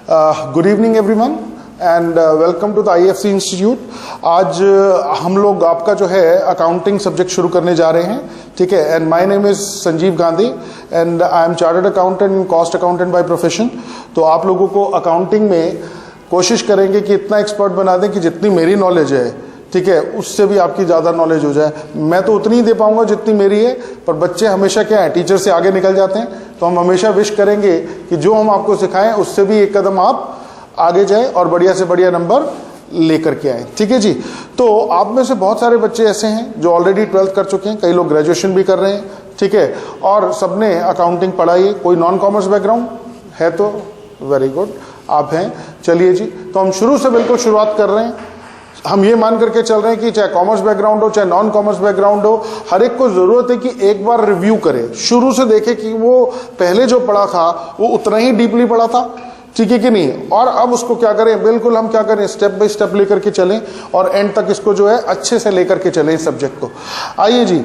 Good evening everyone and welcome to the IFC institute. आज हम लोग आपका जो है अकाउंटिंग सब्जेक्ट शुरू करने जा रहे हैं, ठीक है। And my name is Sanjeev Gandhi and I am chartered accountant and cost accountant by profession. तो आप लोगों को अकाउंटिंग में कोशिश करेंगे कि इतना एक्सपर्ट बना दें कि जितनी मेरी नॉलेज है, ठीक है, उससे भी आपकी ज़्यादा नॉलेज हो जाए। मैं तो उतनी ही दे पाऊंगा जितनी मेरी है, पर बच्चे हमेशा क्या है, टीचर से आगे निकल जाते हैं। तो हम हमेशा विश करेंगे कि जो हम आपको सिखाएं उससे भी एक कदम आप आगे जाएं और बढ़िया से बढ़िया नंबर लेकर के आए, ठीक है जी। तो आप में से बहुत सारे बच्चे ऐसे हैं जो ऑलरेडी 12th कर चुके हैं, कई लोग ग्रेजुएशन भी कर रहे हैं, ठीक है, और सबने अकाउंटिंग पढ़ाई है। कोई नॉन कॉमर्स बैकग्राउंड है तो वेरी गुड, आप हैं। चलिए जी, तो हम शुरू से बिल्कुल शुरुआत कर रहे हैं। हम ये मान करके चल रहे हैं कि चाहे कॉमर्स बैकग्राउंड हो चाहे नॉन कॉमर्स बैकग्राउंड हो, हर एक को जरूरत है कि एक बार रिव्यू करे, शुरू से देखे कि वो पहले जो पढ़ा था वो उतना ही डीपली पढ़ा था, ठीक है कि नहीं। और अब उसको क्या करें, बिल्कुल हम क्या करें, स्टेप बाय स्टेप लेकर के चलें और एंड तक इसको जो है अच्छे से लेकर के चलें इस सब्जेक्ट को। आइए जी,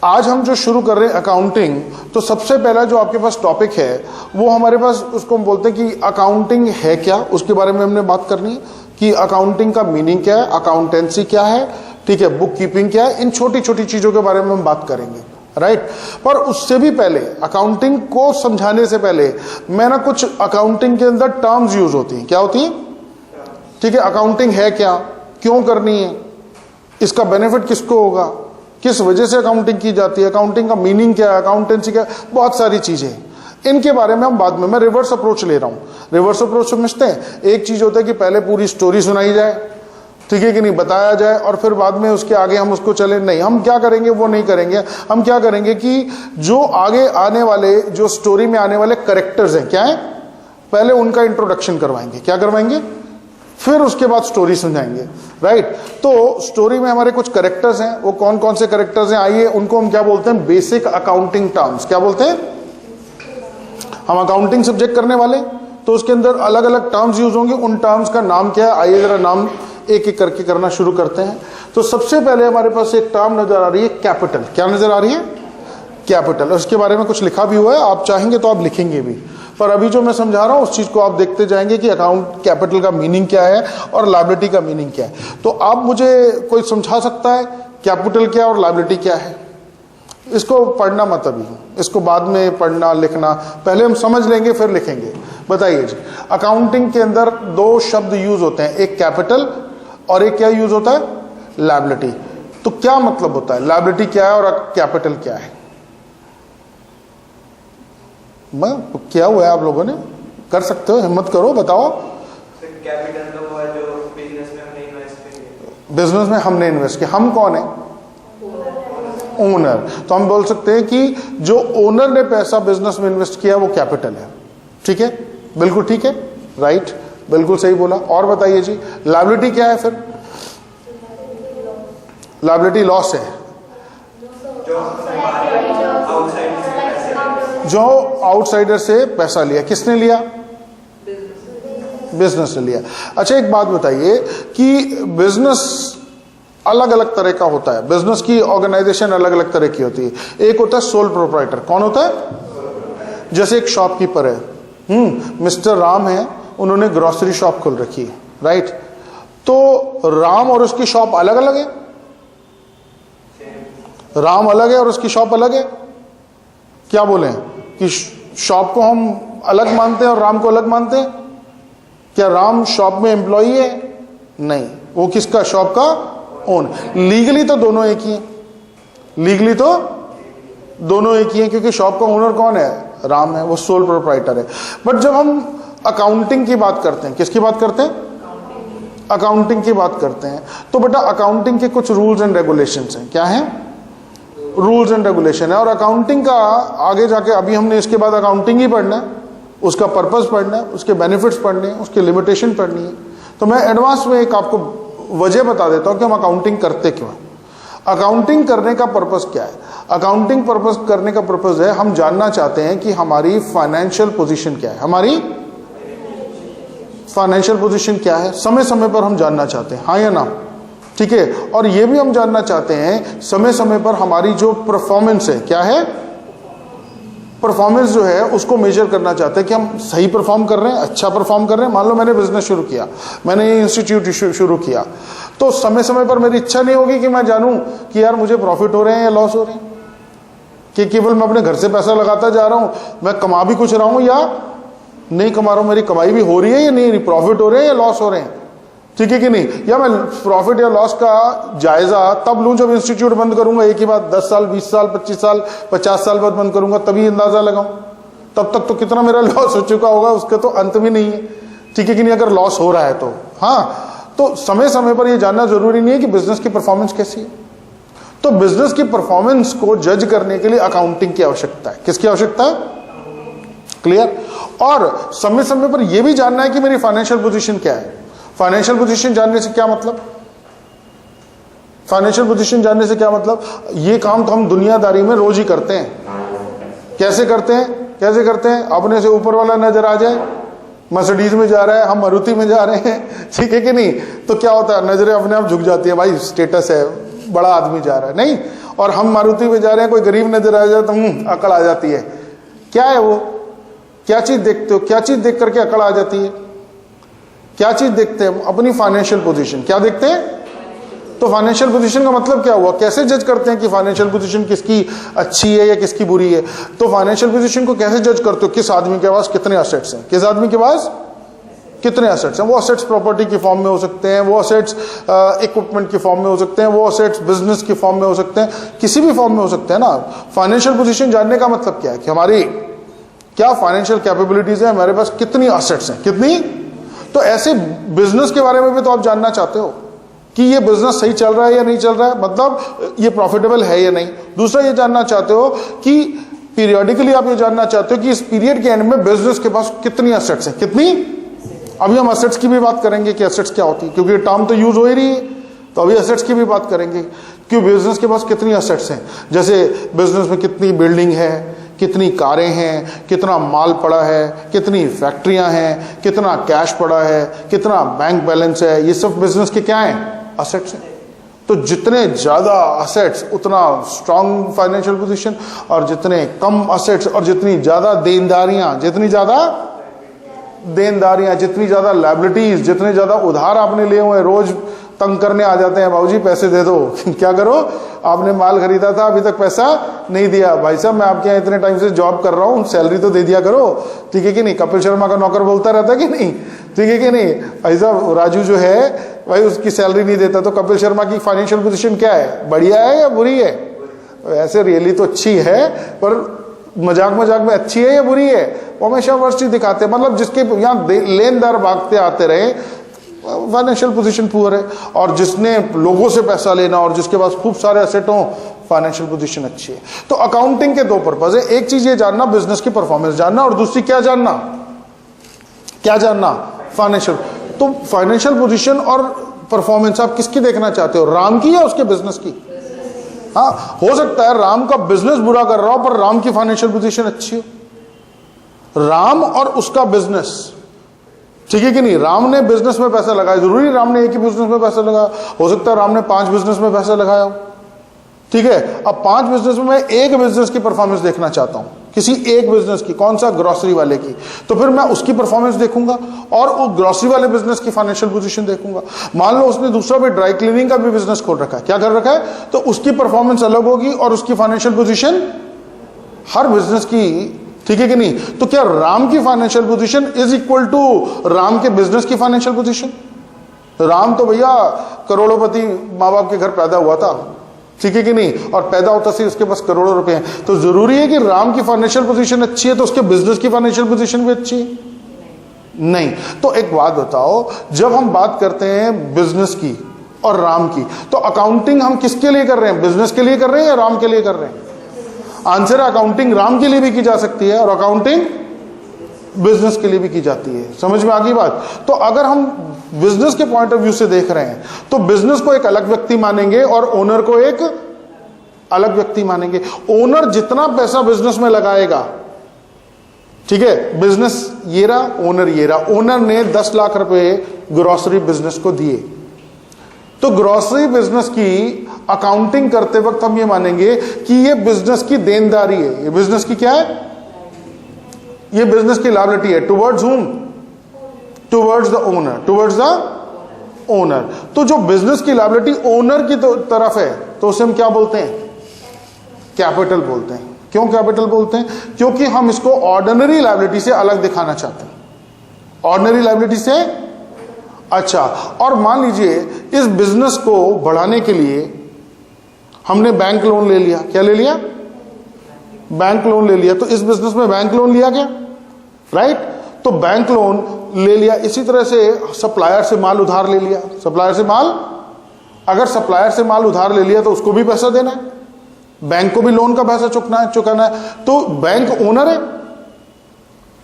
आज हम जो शुरू कर रहे हैं अकाउंटिंग, तो सबसे पहला जो आपके पास टॉपिक है वो हमारे पास, उसको हम बोलते हैं कि अकाउंटिंग है क्या, उसके बारे में हमने बात करनी है कि अकाउंटिंग का मीनिंग क्या है, अकाउंटेंसी क्या है, ठीक है, बुक कीपिंग क्या है, इन छोटी छोटी चीजों के बारे में हम बात करेंगे, राइट। पर उससे भी पहले, अकाउंटिंग को समझाने से पहले मैं ना कुछ अकाउंटिंग के अंदर टर्म्स यूज होती हैं। क्या होती है, ठीक है, अकाउंटिंग है क्या, क्यों करनी है, इसका बेनिफिट किसको होगा, किस वजह से अकाउंटिंग की जाती है, अकाउंटिंग का मीनिंग क्या है, अकाउंटेंसी क्या है, बहुत सारी चीजें हैं। इनके बारे में हम बाद में, मैं रिवर्स अप्रोच ले रहा हूं। रिवर्स अप्रोच समझते हैं, एक चीज होता है कि पहले पूरी स्टोरी सुनाई जाए, ठीक है कि नहीं, बताया जाए, और फिर बाद में उसके आगे हम उसको चले। नहीं, हम क्या करेंगे, वो नहीं करेंगे। हम क्या करेंगे कि जो आगे आने वाले, जो स्टोरी में आने वाले करेक्टर्स हैं, क्या है, पहले उनका इंट्रोडक्शन करवाएंगे। क्या करवाएंगे, फिर उसके बाद स्टोरी सुनाएंगे, राइट। तो स्टोरी में हमारे कुछ करेक्टर्स हैं, वो कौन कौन से करेक्टर्स हैं, आइए उनको हम क्या बोलते हैं, बेसिक अकाउंटिंग टर्म्स। क्या बोलते हैं, हम अकाउंटिंग सब्जेक्ट करने वाले, तो उसके अंदर अलग अलग टर्म्स यूज होंगे। उन टर्म्स का नाम क्या है, आइए जरा नाम एक एक करके करना शुरू करते हैं। तो सबसे पहले हमारे पास एक टर्म नजर आ रही है, कैपिटल। क्या नजर आ रही है, कैपिटल। उसके बारे में कुछ लिखा भी हुआ है, आप चाहेंगे तो आप लिखेंगे भी, पर अभी जो मैं समझा रहा हूं उस चीज को आप देखते जाएंगे कि अकाउंट कैपिटल का मीनिंग क्या है और लायबिलिटी का मीनिंग क्या है। तो आप मुझे कोई समझा सकता है कैपिटल क्या और लायबिलिटी क्या है? इसको पढ़ना मत अभी, इसको बाद में पढ़ना लिखना, पहले हम समझ लेंगे फिर लिखेंगे। बताइए जी, अकाउंटिंग के अंदर दो शब्द यूज होते हैं, एक कैपिटल और एक क्या यूज होता है, लायबिलिटी। तो क्या मतलब होता है, लायबिलिटी क्या है और कैपिटल क्या है? क्या हुआ है, आप लोगों ने कर सकते हो, हिम्मत करो, बताओ। कैपिटल तो वो है जो बिजनेस में हमने इन्वेस्ट किया। बिजनेस में हमने इन्वेस्ट किया, हम कौन है, ओनर। तो हम बोल सकते हैं कि जो ओनर ने पैसा बिजनेस में इन्वेस्ट किया वो कैपिटल है, ठीक है, बिल्कुल ठीक है, राइट, बिल्कुल सही बोला। और बताइए जी, लायबिलिटी क्या है फिर? लायबिलिटी लॉस है, जो आउटसाइडर से पैसा लिया। किसने लिया, बिजनेस ने लिया। अच्छा एक बात बताइए कि बिजनेस अलग अलग तरह का होता है, बिजनेस की ऑर्गेनाइजेशन अलग अलग तरह की होती है। एक होता है सोल प्रोप्राइटर। कौन होता है? जैसे एक शॉपकीपर है, मिस्टर राम है, उन्होंने ग्रोसरी शॉप खोल रखी है, राइट। तो राम और उसकी शॉप अलग अलग है, राम अलग है और उसकी शॉप अलग है। क्या बोले कि शॉप को हम अलग मानते हैं और राम को अलग मानते हैं? क्या राम शॉप में एम्प्लॉई है? नहीं, वो किसका, शॉप का ओन। लीगली तो दोनों एक ही हैं, लीगली तो दोनों एक ही हैं, क्योंकि शॉप का ओनर कौन है, राम है, वो सोल प्रोप्राइटर है। बट जब हम अकाउंटिंग की बात करते हैं, किसकी बात करते हैं, अकाउंटिंग की बात करते हैं, तो बेटा अकाउंटिंग के कुछ रूल्स एंड रेगुलेशंस हैं। क्या है, रूल्स एंड रेगुलेशन है। और अकाउंटिंग का आगे जाके, अभी हमने इसके बाद अकाउंटिंग ही पढ़ना है, उसका पर्पस पढ़ना है, उसके बेनिफिट्स पढ़ने हैं, उसकी लिमिटेशन पढ़नी है। तो मैं एडवांस में एक आपको वजह बता देता हूं कि हम अकाउंटिंग करते क्यों हैं। अकाउंटिंग करने का पर्पस क्या है? अकाउंटिंग पर्पस करने का पर्पस है, हम जानना चाहते हैं कि हमारी फाइनेंशियल पोजीशन क्या है, हमारी फाइनेंशियल पोजीशन क्या है, समय समय पर हम जानना चाहते हैं, हाँ या ना, ठीक है। और ये भी हम जानना चाहते हैं समय समय पर हमारी जो परफॉर्मेंस है, क्या है, परफॉर्मेंस जो है उसको मेजर करना चाहते हैं कि हम सही परफॉर्म कर रहे हैं, अच्छा परफॉर्म कर रहे हैं। मान लो मैंने बिजनेस शुरू किया, मैंने इंस्टीट्यूट शुरू किया, तो समय समय पर मेरी इच्छा नहीं होगी कि मैं जानूं कि यार मुझे प्रॉफिट हो रहे हैं या लॉस हो रहे हैं, कि केवल मैं अपने घर से पैसा लगाता जा रहा हूं, मैं कमा भी कुछ रहा हूं या नहीं कमा रहा हूं, मेरी कमाई भी हो रही है या नहीं, प्रॉफिट हो रहे हैं या लॉस हो रहे हैं, ठीक है कि नहीं। या मैं प्रॉफिट या लॉस का जायजा तब लूं जब इंस्टीट्यूट बंद करूंगा, एक ही बात 10 साल 20 साल 25 साल 50 साल बाद बंद करूंगा, तभी अंदाजा लगाऊं। तब तक तो कितना मेरा लॉस हो चुका होगा, उसका तो अंत भी नहीं है, ठीक है कि नहीं, अगर लॉस हो रहा है तो। हाँ, तो समय समय पर यह जानना जरूरी नहीं है कि बिजनेस की परफॉर्मेंस कैसी है। तो बिजनेस की परफॉर्मेंस को जज करने के लिए अकाउंटिंग की आवश्यकता है। किसकी आवश्यकता है? क्लियर। और समय समय पर यह भी जानना है कि मेरी फाइनेंशियल पोजीशन क्या है। फाइनेंशियल पोजीशन जानने से क्या मतलब? फाइनेंशियल पोजीशन जानने से क्या मतलब? ये काम तो हम दुनियादारी में रोज ही करते हैं। कैसे करते हैं? कैसे करते हैं? अपने से ऊपर वाला नजर आ जाए, मर्सिडीज में जा रहा है, हम मारुति में जा रहे हैं, ठीक है कि नहीं, तो क्या होता है, नजरें अपने आप झुक जाती है, भाई स्टेटस है, बड़ा आदमी जा रहा है, नहीं। और हम मारुति में जा रहे हैं, कोई गरीब नजर आ जाए तो अकड़ आ जाती है। क्या है वो? क्या चीज देखते हो? क्या चीज देख करके अकड़ आ जाती है? क्या चीज देखते हैं? अपनी फाइनेंशियल पोजीशन। क्या देखते हैं? तो फाइनेंशियल पोजीशन का मतलब क्या हुआ? कैसे जज करते हैं कि फाइनेंशियल पोजीशन किसकी अच्छी है या किसकी बुरी है? तो फाइनेंशियल पोजीशन को कैसे जज करते हो? किस आदमी के पास कितने असेट्स हैं, किस आदमी के पास कितने असेट्स हैं। वो असेट्स प्रॉपर्टी की फॉर्म में हो सकते हैं, वो असेट्स इक्विपमेंट की फॉर्म में हो सकते हैं, वो असेट्स बिजनेस की फॉर्म में हो सकते हैं, किसी भी फॉर्म में हो सकते हैं ना। फाइनेंशियल पोजीशन जानने का मतलब क्या है कि हमारी क्या फाइनेंशियल कैपेबिलिटीज है, हमारे पास कितनी असेट्स हैं, कितनी। तो ऐसे बिजनेस के बारे में भी तो आप जानना चाहते हो कि ये बिजनेस सही चल रहा है या नहीं चल रहा है, मतलब ये प्रॉफिटेबल है या नहीं। दूसरा ये जानना चाहते हो कि पीरियडिकली आप ये जानना चाहते हो कि इस पीरियड के एंड में बिजनेस के पास कितनी असेट्स हैं, कितनी। अभी हम असेट्स की भी बात करेंगे कि असेट्स क्या होती है, क्योंकि टर्म तो यूज हो ही रही है, तो अभी असेट्स की भी बात करेंगे कि बिजनेस के पास कितनी असेट्स हैं। जैसे बिजनेस में कितनी बिल्डिंग है, कितनी कारें हैं, कितना माल पड़ा है, कितनी फैक्ट्रियां हैं, कितना कैश पड़ा है, कितना बैंक बैलेंस है, ये सब बिजनेस के क्या हैं? असेट्स हैं। तो जितने ज्यादा असेट्स उतना स्ट्रांग फाइनेंशियल पोजीशन, और जितने कम असेट्स और जितनी ज्यादा देनदारियां, जितनी ज्यादा लायबिलिटीज, जितने ज्यादा उधार आपने लिए हुए, रोज तंग करने आ जाते हैं, बाबूजी पैसे दे दो क्या करो, आपने माल खरीदा था अभी तक पैसा नहीं दिया, भाई साहब मैं आपके यहाँ इतने टाइम से जॉब कर रहा हूँ, सैलरी तो दे दिया करो, ठीक है कि नहीं। कपिल शर्मा का नौकर बोलता रहता कि नहीं, ठीक है कि नहीं। भाई साहब राजू जो है भाई उसकी सैलरी नहीं देता, तो कपिल शर्मा की फाइनेंशियल पोजीशन क्या है, बढ़िया है या बुरी है? ऐसे रियली तो अच्छी है, पर मजाक मजाक में अच्छी है या बुरी है? वो हमेशा वर्स्ट ही दिखाते हैं, मतलब जिसके यहाँ लेनदार भागते आते रहे फाइनेंशियल पोजीशन पुअर है, और जिसने लोगों से पैसा लेना और जिसके पास खूब सारे एसेट हो फाइनेंशियल पोजीशन अच्छी है। तो अकाउंटिंग के दो पर्पज है, एक चीज ये जानना बिजनेस की परफॉर्मेंस जानना, और दूसरी क्या जानना, क्या जानना, फाइनेंशियल। तो फाइनेंशियल पोजीशन और परफॉर्मेंस आप किसकी देखना चाहते हो, राम की या उसके बिजनेस की? हाँ, हो सकता है राम का बिजनेस बुरा कर रहा हो पर राम की फाइनेंशियल पोजीशन अच्छी हो। राम और उसका बिजनेस, ठीक है कि नहीं। राम ने बिजनेस में पैसा लगाया, जरूरी राम ने एक ही बिजनेस में पैसा लगाया, हो सकता है राम ने 5 बिजनेस में पैसा लगाया हो, ठीक है। अब 5 बिजनेस में मैं एक बिजनेस की परफॉर्मेंस देखना चाहता हूं, किसी एक बिजनेस की, कौन सा, ग्रोसरी वाले की, तो फिर मैं उसकी परफॉर्मेंस देखूंगा और वो ग्रोसरी वाले बिजनेस की फाइनेंशियल पोजीशन देखूंगा। मान लो उसने दूसरा भी ड्राई क्लीनिंग का भी बिजनेस खोल रखा है, क्या कर रखा है, तो उसकी परफॉर्मेंस अलग होगी और उसकी फाइनेंशियल पोजीशन हर बिजनेस की, ठीक है कि नहीं। तो क्या राम की financial position is equal to Ram के बिजनेस की फाइनेंशियल पोजीशन? राम तो भैया करोड़ोंपति माँ बाप के घर पैदा हुआ था, ठीक है कि नहीं, और पैदा होता से उसके पास करोड़ों रुपए हैं, तो जरूरी है कि राम की फाइनेंशियल पोजीशन अच्छी है तो उसके बिजनेस की फाइनेंशियल पोजीशन भी अच्छी है? नहीं। तो एक बात बताओ, जब हम बात करते हैं बिजनेस की और राम की, तो अकाउंटिंग हम किसके लिए कर रहे हैं, बिजनेस के लिए कर रहे हैं या राम के लिए कर रहे हैं? आंसर है अकाउंटिंग राम के लिए भी की जा सकती है और अकाउंटिंग बिजनेस के लिए भी की जाती है। समझ में आ गई बात? तो अगर हम बिजनेस के पॉइंट ऑफ व्यू से देख रहे हैं तो बिजनेस को एक अलग व्यक्ति मानेंगे और ओनर को एक अलग व्यक्ति मानेंगे। ओनर जितना पैसा बिजनेस में लगाएगा, ठीक है, बिजनेस ये रहा, ओनर ये रहा, ओनर ने 10 लाख रुपए ग्रोसरी बिजनेस को दिए, तो ग्रोसरी बिजनेस की अकाउंटिंग करते वक्त हम ये मानेंगे कि ये बिजनेस की देनदारी है, ये बिजनेस की क्या है, ये बिजनेस की लायबिलिटी है towards whom? Towards the owner, towards the owner. तो जो बिजनेस की लायबिलिटी ओनर की तरफ है तो उसे हम क्या बोलते हैं? कैपिटल बोलते हैं। क्यों कैपिटल बोलते हैं? क्योंकि हम इसको ऑर्डिनरी लायबिलिटी से अलग दिखाना चाहते हैं। ऑर्डिनरी लायबिलिटी से अच्छा, और मान लीजिए इस बिजनेस को बढ़ाने के लिए हमने बैंक लोन ले लिया। क्या ले लिया? बैंक लोन ले लिया। तो इस बिजनेस में बैंक लोन लिया गया, राइट? तो बैंक लोन ले लिया। इसी तरह से सप्लायर से माल उधार ले लिया। सप्लायर से माल, अगर सप्लायर से माल उधार ले लिया तो उसको भी पैसा देना है, बैंक को भी लोन का पैसा चुकाना है। तो बैंक ओनर है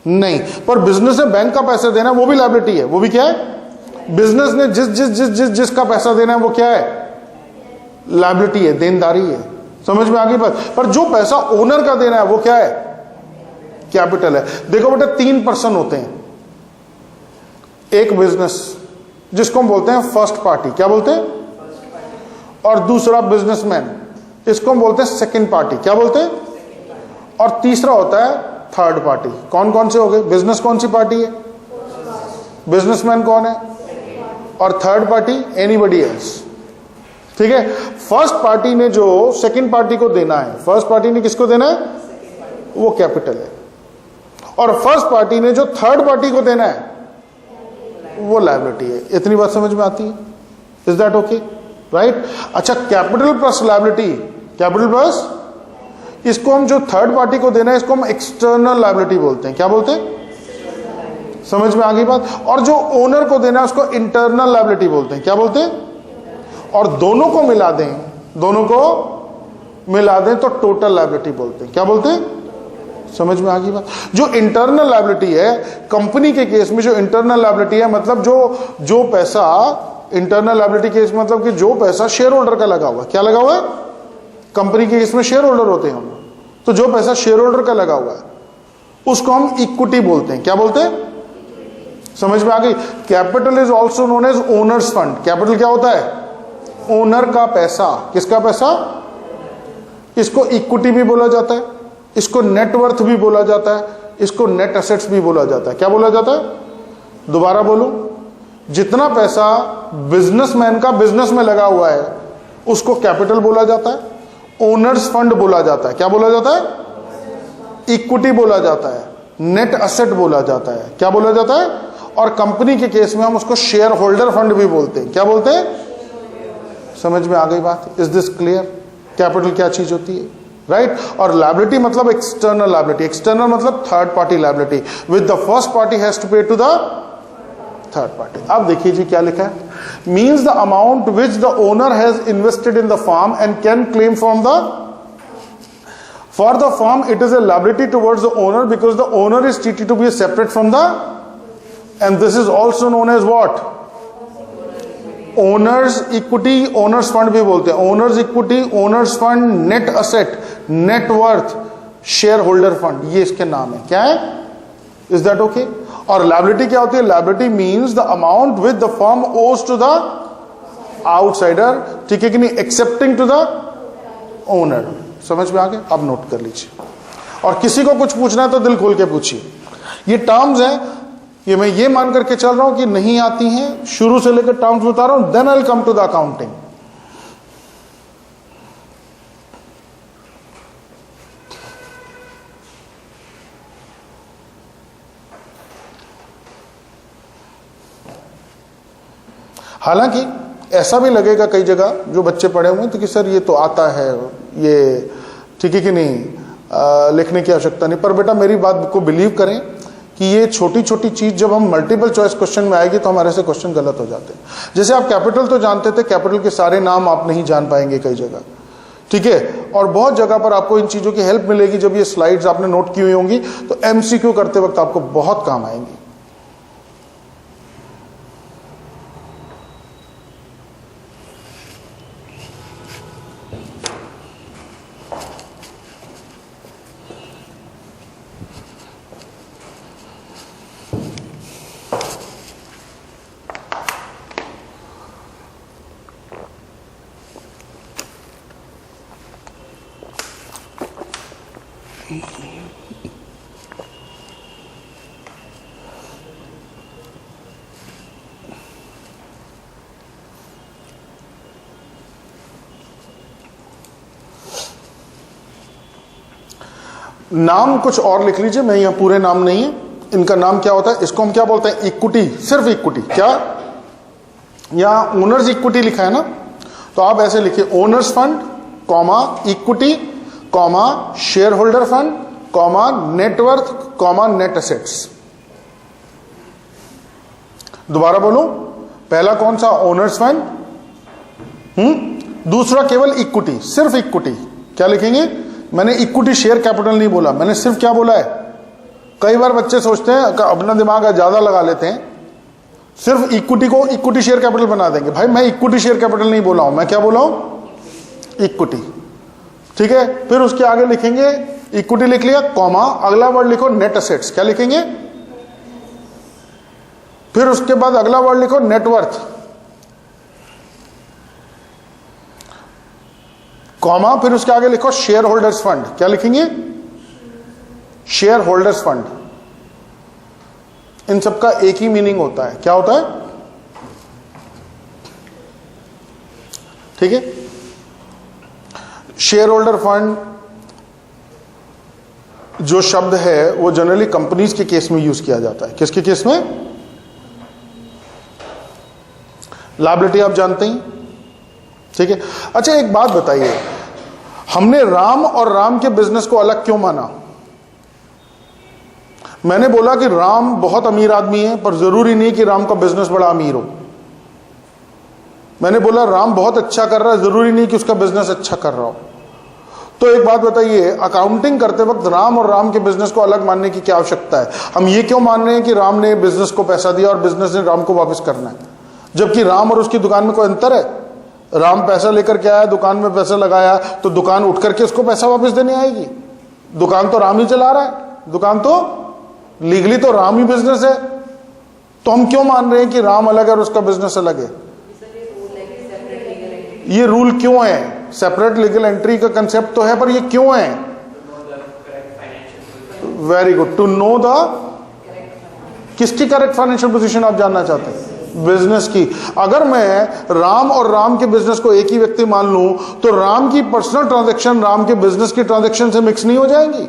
नहीं, पर बिजनेस ने बैंक का पैसा देना है, वो भी लायबिलिटी है। वो भी क्या है? बिजनेस ने जिसका पैसा देना है वो क्या है? लायबिलिटी है, देनदारी है। समझ में आ गई बात? पर जो पैसा ओनर का देना है वो क्या है? कैपिटल है। देखो बेटा, 3 पर्सन होते हैं एक बिजनेस, जिसको हम बोलते हैं फर्स्ट पार्टी। क्या बोलते हैं? और दूसरा बिजनेसमैन, इसको हम बोलते हैं सेकंड पार्टी। क्या बोलते हैं? और तीसरा होता है थर्ड पार्टी। कौन कौन से हो गए? बिजनेस कौन सी पार्टी है? बिजनेसमैन कौन है? और थर्ड पार्टी एनीबडी एल्स। ठीक है। फर्स्ट पार्टी ने जो सेकंड पार्टी को देना है, फर्स्ट पार्टी ने किसको देना है? वो कैपिटल है। और फर्स्ट पार्टी ने जो थर्ड पार्टी को देना है वो लायबिलिटी है। इतनी बात समझ में आती है? Is that okay? राइट। अच्छा, capital plus liability, capital plus, इसको हम जो थर्ड पार्टी को देना है इसको हम एक्सटर्नल लायबिलिटी बोलते हैं। क्या बोलते हैं? समझ में आ गई बात? और जो ओनर को देना है उसको इंटरनल लायबिलिटी बोलते हैं। क्या बोलते हैं? और दोनों को मिला दें, दोनों को मिला दें तो टोटल लायबिलिटी बोलते हैं। क्या बोलते हैं? समझ में आ गई बात? जो इंटरनल लायबिलिटी है, कंपनी के केस में जो इंटरनल लायबिलिटी है, मतलब जो पैसा इंटरनल लायबिलिटी केस मतलब कि जो पैसा शेयर होल्डर का लगा हुआ है। क्या लगा हुआ है? कंपनी के केस में शेयर होल्डर होते हैं हम, तो जो पैसा शेयर होल्डर का लगा हुआ है उसको हम इक्विटी बोलते हैं। क्या बोलते हैं? समझ में आ गई? Capital is also known as owners fund. Capital क्या होता है? ओनर का पैसा। किसका पैसा? इसको इक्विटी भी बोला जाता है, इसको नेटवर्थ भी बोला जाता है, इसको नेट एसेट्स भी बोला जाता है। क्या बोला जाता है? दोबारा बोलूं, जितना पैसा बिजनेसमैन का बिजनेस में लगा हुआ है उसको कैपिटल बोला जाता है, ओनर्स फंड बोला जाता है। क्या बोला जाता है? इक्विटी बोला जाता है, नेट एसेट बोला जाता है। क्या बोला जाता है? और कंपनी के केस में हम उसको शेयर होल्डर फंड भी बोलते हैं। क्या बोलते हैं? समझ में आ गई बात? Is this clear? कैपिटल क्या चीज होती है, राइट? और लायबिलिटी मतलब एक्सटर्नल लायबिलिटी। एक्सटर्नल मतलब third party liability, with the first party has to pay to the third party. अब देखिए जी क्या लिखा है, means the amount which the owner has invested in the firm and can claim from the for the firm, it is a liability towards the owner because the owner is treated to be separate from the, and this is also known as what? Owners equity, owner's fund भी बोलते हैं। Owners equity, owner's fund, net asset, net worth, share holder fund, ये इसके नाम है। क्या है? Is that okay? और लायबिलिटी क्या होती है? Liability means the amount with the firm ओज टू द आउटसाइडर, ठीक है कि नहीं, एक्सेप्टिंग टू द ओनर। समझ में आ गया? अब नोट कर लीजिए, और किसी को कुछ पूछना है तो दिल खोल के पूछिए। ये टर्म्स हैं, ये मैं ये मान करके चल रहा हूं कि नहीं आती हैं, शुरू से लेकर टर्म्स बता रहा हूं, then I will come to the accounting. हालांकि ऐसा भी लगेगा कई जगह जो बच्चे पढ़े हुए हैं तो कि सर ये तो आता है, ये ठीक है कि नहीं, लिखने की आवश्यकता नहीं। पर बेटा मेरी बात को बिलीव करें कि ये छोटी छोटी चीज जब हम मल्टीपल चॉइस क्वेश्चन में आएगी तो हमारे से क्वेश्चन गलत हो जाते हैं। जैसे आप कैपिटल तो जानते थे, कैपिटल के सारे नाम आप नहीं जान पाएंगे कई जगह, ठीक है। और बहुत जगह पर आपको इन चीजों की हेल्प मिलेगी। जब ये स्लाइड्स आपने नोट की हुई होंगी तो एमसीक्यू करते वक्त आपको बहुत काम आएंगी। नाम कुछ और लिख लीजिए, मैं यहां पूरे नाम नहीं है, इनका नाम क्या होता है, इसको हम क्या बोलते हैं, इक्विटी, सिर्फ इक्विटी। क्या यहां ओनर्स इक्विटी लिखा है ना, तो आप ऐसे लिखिए owner's fund comma equity comma share holder fund comma net worth comma net assets. दोबारा बोलूं, पहला कौन सा, ओनर्स फंड, दूसरा केवल इक्विटी, सिर्फ इक्विटी। क्या लिखेंगे, मैंने इक्विटी शेयर कैपिटल नहीं बोला, मैंने सिर्फ क्या बोला है। कई बार बच्चे सोचते हैं, अपना दिमाग ज्यादा लगा लेते हैं, सिर्फ इक्विटी को इक्विटी शेयर कैपिटल बना देंगे। भाई मैं इक्विटी शेयर कैपिटल नहीं बोला हूं, मैं क्या बोला हूं, इक्विटी। ठीक है, फिर उसके आगे लिखेंगे, इक्विटी लिख लिया कॉमा, अगला वर्ड लिखो नेट एसेट्स। क्या लिखेंगे, फिर उसके बाद अगला वर्ड लिखो नेटवर्थ कॉमा, फिर उसके आगे लिखो शेयर होल्डर्स फंड। क्या लिखेंगे, शेयर होल्डर्स फंड। इन सबका एक ही मीनिंग होता है, क्या होता है, ठीक है। शेयर होल्डर फंड जो शब्द है वो जनरली कंपनीज के केस में यूज किया जाता है। किसके केस में, लायबिलिटी आप जानते हैं, ठीक है। अच्छा एक बात बताइए, हमने राम और राम के बिजनेस को अलग क्यों माना। मैंने बोला कि राम बहुत अमीर आदमी है, पर जरूरी नहीं कि राम का बिजनेस बड़ा अमीर हो। मैंने बोला राम बहुत अच्छा कर रहा है, जरूरी नहीं कि उसका बिजनेस अच्छा कर रहा हो। तो एक बात बताइए, अकाउंटिंग करते वक्त राम और राम के बिजनेस को अलग मानने की क्या आवश्यकता है। हम ये क्यों मान रहे हैं कि राम ने बिजनेस को पैसा दिया और बिजनेस ने राम को वापस करना है, जबकि राम और उसकी दुकान में कोई अंतर है। राम पैसा लेकर के आया, दुकान में पैसा लगाया, तो दुकान उठ करके उसको पैसा वापस देने आएगी। दुकान तो राम ही चला रहा है, दुकान तो लीगली तो राम ही बिजनेस है। तो हम क्यों मान रहे हैं कि राम अलग है और उसका बिजनेस अलग है। ये रूल क्यों है, सेपरेट लीगल एंट्री का कंसेप्ट तो है, पर ये क्यों है। Very good, to know the, किसकी करेक्ट फाइनेंशियल पोजीशन आप जानना चाहते हैं, बिजनेस की। अगर मैं राम और राम के बिजनेस को एक ही व्यक्ति मान लूं, तो राम की पर्सनल ट्रांजैक्शन राम के बिजनेस की ट्रांजैक्शन से मिक्स नहीं हो जाएंगी,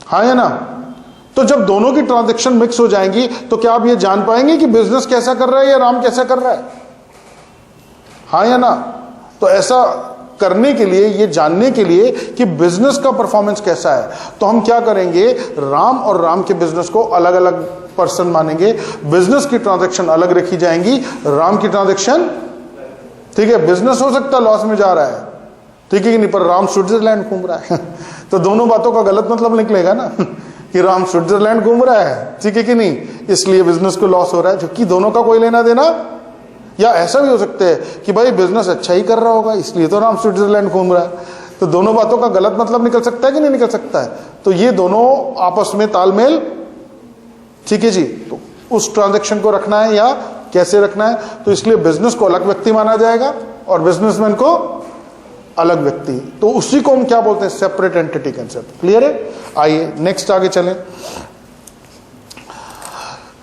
हाँ या ना। तो जब दोनों की ट्रांजैक्शन मिक्स हो जाएंगी, तो क्या आप ये जान पाएंगे कि बिजनेस कैसा कर रहा है या राम कैसा कर रहा है, हाँ या ना। तो ऐसा करने के लिए, ये जानने के लिए कि बिजनेस का परफॉर्मेंस कैसा है, तो हम क्या करेंगे, राम और राम के बिजनेस को अलग अलग पर्सन मानेंगे, बिजनेस की ट्रांजैक्शन अलग रखी जाएंगी, राम की ट्रांजैक्शन, ठीक है। बिजनेस हो सकता है लॉस में जा रहा है, ठीक है कि नहीं, पर राम स्विट्जरलैंड घूम रहा है तो दोनों बातों का गलत मतलब निकलेगा ना कि राम स्विट्जरलैंड घूम रहा है, ठीक है कि नहीं, इसलिए बिजनेस को लॉस हो रहा है, जबकि दोनों का कोई लेना देना। या ऐसा भी हो सकता है कि भाई बिजनेस अच्छा ही कर रहा होगा, इसलिए तो राम स्विट्जरलैंड घूम रहा है। तो दोनों बातों का गलत मतलब निकल सकता है कि नहीं निकल सकता है। तो ये दोनों आपस में तालमेल, ठीक है जी। तो उस ट्रांजैक्शन को रखना है या कैसे रखना है, तो इसलिए बिजनेस को अलग व्यक्ति माना जाएगा और बिजनेसमैन को अलग व्यक्ति। तो उसी को हम क्या बोलते हैं, सेपरेट एंटिटी कंसेप्ट। क्लियर है। आइए नेक्स्ट आगे चलें।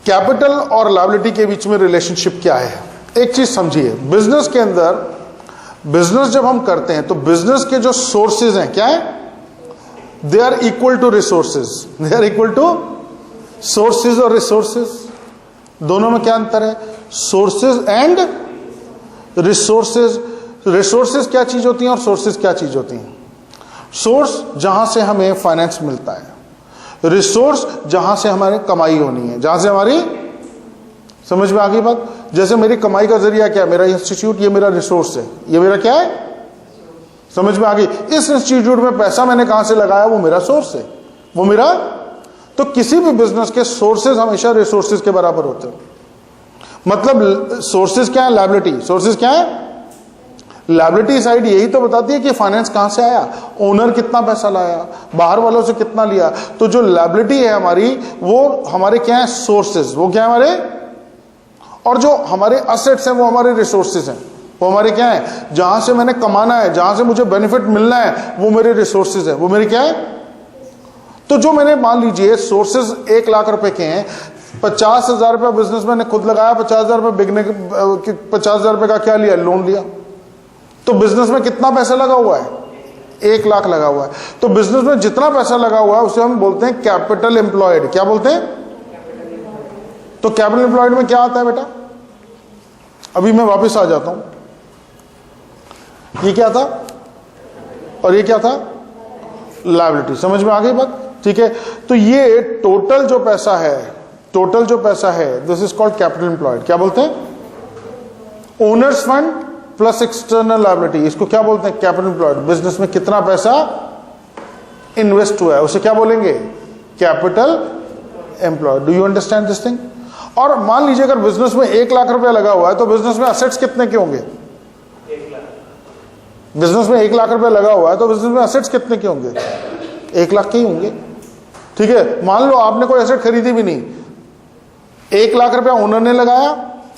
कैपिटल और लायबिलिटी के बीच में रिलेशनशिप क्या है, एक चीज समझिए। बिजनेस के अंदर, बिजनेस जब हम करते हैं तो बिजनेस के जो सोर्सेज हैं क्या है, they are equal to resources, they are equal to sources और रिसोर्सेज। दोनों में क्या अंतर है, सोर्सेज एंड रिसोर्सेज। रिसोर्सेज क्या चीज होती हैं और सोर्सेज क्या चीज होती हैं। सोर्स जहां से हमें फाइनेंस मिलता है, रिसोर्स जहां से हमारी कमाई होनी है, जहां से हमारी, समझ में आ गई बात। जैसे मेरी कमाई का जरिया क्या है, मेरा इंस्टीट्यूट, ये मेरा रिसोर्स है, ये मेरा क्या है, समझ में आ गई। इस इंस्टीट्यूट में पैसा मैंने कहां से लगाया, वो मेरा सोर्स है, वो मेरा। तो किसी भी बिजनेस के सोर्सेज हमेशा रिसोर्सेज के बराबर होते हैं। मतलब सोर्सेज क्या है, लायबिलिटी। सोर्सेज क्या है, लायबिलिटी साइड यही तो बताती है कि फाइनेंस कहां से आया, ओनर कितना पैसा लाया, बाहर वालों से कितना लिया। तो जो लायबिलिटी है हमारी, वो हमारे क्या है, सोर्सेज, वो क्या है हमारे। और जो हमारे असेट्स हैं वो हमारे रिसोर्सेज हैं, वो हमारे क्या है, जहां से मैंने कमाना है, जहां से मुझे बेनिफिट मिलना है, वो मेरे रिसोर्सेज है, वो मेरे क्या है। तो जो मैंने, मान लीजिए सोर्सेज 1 लाख रुपए के हैं, 50,000 रुपया बिजनेस मैंने खुद लगाया, 50,000 रुपये बिकने के, 50,000 रुपये का क्या लिया, लोन लिया। तो बिजनेस में कितना पैसा लगा हुआ है, 1 लाख लगा हुआ है। तो बिजनेस में जितना पैसा लगा हुआ है उसे हम बोलते हैं कैपिटल एम्प्लॉयड। क्या बोलते हैं? तो कैपिटल एम्प्लॉयड में क्या आता है बेटा? अभी मैं वापस आ जाता हूं। ये क्या था और ये क्या था? लायबिलिटी। समझ में आ गई बात? ठीक है, तो ये टोटल जो पैसा है this is called capital employed. क्या बोलते हैं? Owner's fund plus external liability, इसको क्या बोलते हैं? Capital employed. बिजनेस में कितना पैसा इन्वेस्ट हुआ है उसे क्या बोलेंगे? Capital employed. Do you understand this thing? और मान लीजिए अगर बिजनेस में 1 लाख रुपया लगा हुआ है तो बिजनेस में असेट्स कितने के होंगे? 1 लाख। बिजनेस में 1 लाख रुपया लगा हुआ है तो बिजनेस में असेट्स कितने के होंगे? 1 लाख के ही होंगे। ठीक है, मान लो आपने कोई एसेट खरीदी भी नहीं, 1 लाख रुपया ओनर ने लगाया,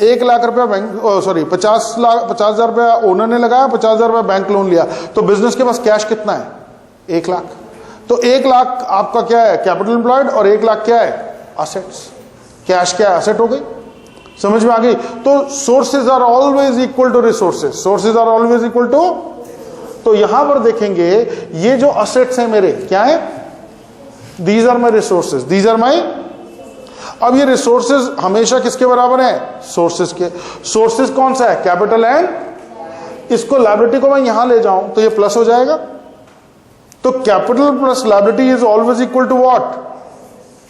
1 लाख रुपया बैंक 50,000 रुपया ओनर ने लगाया, 50,000 रुपया बैंक लोन लिया, तो बिजनेस के पास कैश कितना है? 1 लाख। तो 1 लाख आपका क्या है? कैपिटल एम्प्लॉयड, और 1 लाख क्या है? असेट्स। कैश क्या है? असेट हो गई। समझ में आ गई? तो sources are always equal to resources. Sources are always equal to, तो यहां पर देखेंगे ये जो असेट्स हैं मेरे क्या है? These are my resources, these are my. अब ये रिसोर्सेज हमेशा किसके बराबर है? सोर्सेज के। सोर्सेज कौन सा है? कैपिटल एंड, इसको लायबिलिटी को मैं यहां ले जाऊं तो ये प्लस हो जाएगा। तो capital plus liability is always equal to what?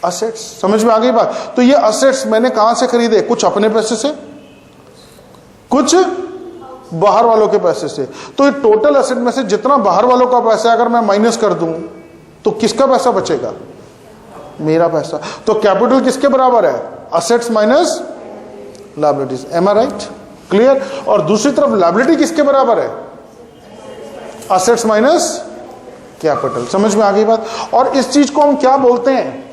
Assets. समझ में आ गई बात? तो ये असेट्स मैंने कहां से खरीदे? कुछ अपने पैसे से, कुछ बाहर वालों के पैसे से। तो ये टोटल एसेट में से जितना बाहर वालों का पैसा अगर मैं माइनस कर दूं तो किसका पैसा बचेगा? मेरा पैसा। तो कैपिटल किसके बराबर है? Assets minus liabilities. M I right? Clear? और दूसरी तरफ लायबिलिटी किसके बराबर है? Assets minus capital. समझ में आ गई बात? और इस चीज को हम क्या बोलते हैं?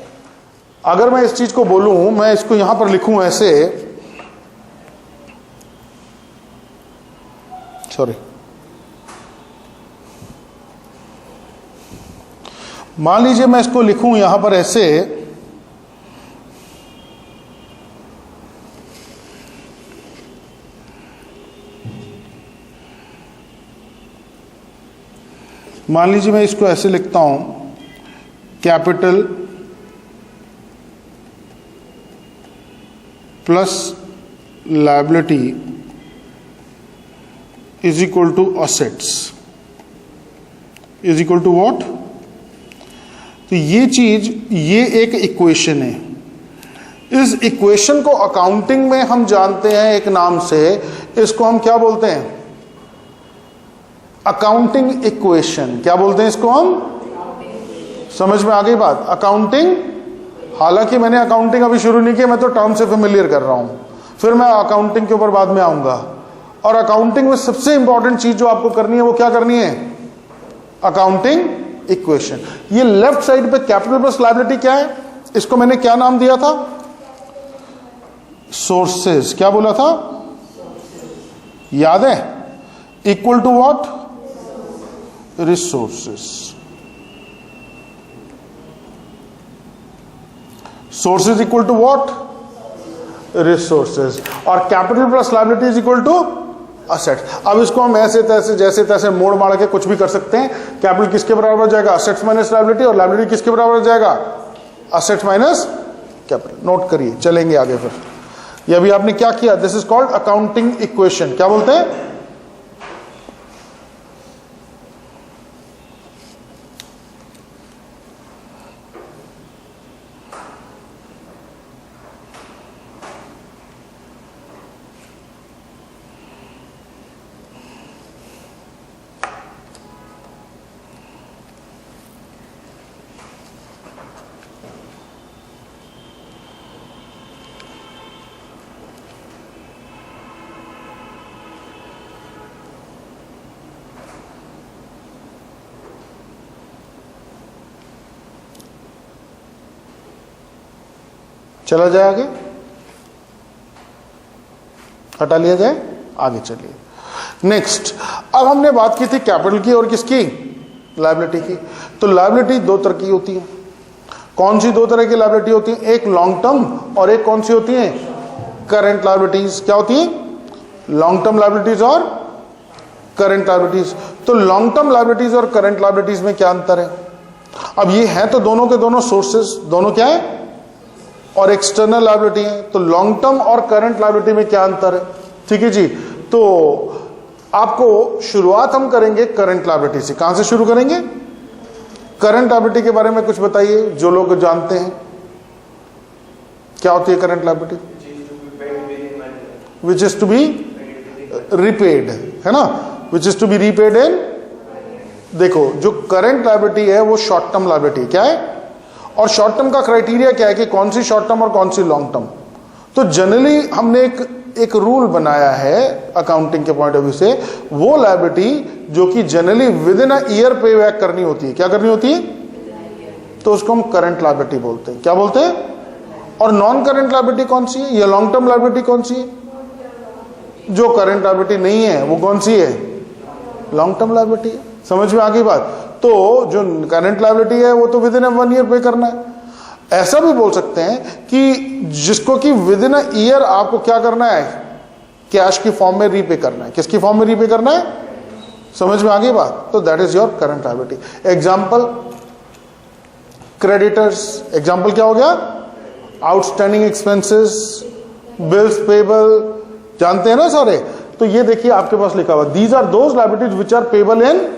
अगर मैं इस चीज को बोलूं, मैं इसको यहां पर लिखूं ऐसे, सॉरी, मान लीजिए मैं इसको लिखूं यहां पर ऐसे, मान लीजिए मैं इसको ऐसे लिखता हूं, capital plus liability is equal to assets is equal to what? तो ये चीज, ये एक इक्वेशन है। इस इक्वेशन को अकाउंटिंग में हम जानते हैं एक नाम से, इसको हम क्या बोलते हैं? Accounting equation. क्या बोलते हैं इसको हम? समझ में आ गई बात? अकाउंटिंग। हालांकि मैंने अकाउंटिंग अभी शुरू नहीं किया, मैं तो टर्म से फेमिलियर कर रहा हूं, फिर मैं अकाउंटिंग के ऊपर बाद में आऊंगा। और अकाउंटिंग में सबसे इंपॉर्टेंट चीज जो आपको करनी है वो क्या करनी है? Accounting equation. ये लेफ्ट साइड पे कैपिटल प्लस लायबिलिटी क्या है? इसको मैंने क्या नाम दिया था? सोर्सेज। क्या बोला था? याद है? Equal to what? Resources. Sources equal to what? Resources. और capital plus liability is equal to assets. अब इसको हम ऐसे तैसे जैसे तैसे मोड़ मार के कुछ भी कर सकते हैं। कैपिटल किसके बराबर हो जाएगा? Assets minus liability. और लायबिलिटी किसके बराबर हो जाएगा? Assets minus capital. नोट करिए, चलेंगे आगे। फिर ये अभी आपने क्या किया? This is called accounting equation. क्या बोलते हैं? चला जाए आगे, हटा लिया जाए, आगे चलिए। नेक्स्ट, अब हमने बात की थी कैपिटल की और किसकी? लायबिलिटी की। तो लायबिलिटी दो तरह की होती है। कौन सी दो तरह की लायबिलिटी होती है? एक लॉन्ग टर्म और एक कौन सी होती है? Current liabilities. क्या होती है? लॉन्ग टर्म लायबिलिटीज और करंट लायबिलिटीज। तो लॉन्ग टर्म लायबिलिटीज और करंट लायबिलिटीज में क्या अंतर है? अब ये है तो दोनों के दोनों सोर्सेस, दोनों क्या है? और एक्सटर्नल लायबिलिटी है। तो लॉन्ग टर्म और करंट लायबिलिटी में क्या अंतर है? ठीक है जी। तो आपको शुरुआत हम करेंगे करंट लायबिलिटी से। कहां से शुरू करेंगे? करंट लायबिलिटी के बारे में कुछ बताइए जो लोग जानते हैं। क्या होती है current liability? Which is to be repaid, है ना, which is to be repaid in. देखो, जो करंट लायबिलिटी है वो शॉर्ट टर्म लायबिलिटी क्या है, और शॉर्ट टर्म का क्राइटेरिया क्या है कि कौन सी शॉर्ट टर्म और कौन सी लॉन्ग टर्म। तो जनरली हमने एक रूल बनाया है अकाउंटिंग के पॉइंट ऑफ व्यू से, वो लायबिलिटी जो कि generally with in a year पे बैक करनी होती है। क्या करनी होती है? तो उसको हम करंट लायबिलिटी बोलते हैं। क्या बोलते हैं? और नॉन करंट लायबिलिटी कौन सी है, या लॉन्ग टर्म लायबिलिटी कौन सी है? जो करंट लायबिलिटी नहीं है वो कौन सी है? लॉन्ग टर्म लायबिलिटी है। समझ में आ गई बात? तो जो करंट लायबिलिटी है वो तो विद इन 1 ईयर पे करना है। ऐसा भी बोल सकते हैं कि जिसको कि विद इन अ ईयर आपको क्या करना है, कैश की फॉर्म में रीपे करना है। किसकी फॉर्म में रीपे करना है? समझ में आ गई बात? तो that is your current liability. Example creditors, example क्या हो गया? आउटस्टैंडिंग एक्सपेंसेस, बिल्स पेबल, जानते हैं ना सारे। तो ये देखिए आपके पास लिखा हुआ, these are those liabilities which are payable in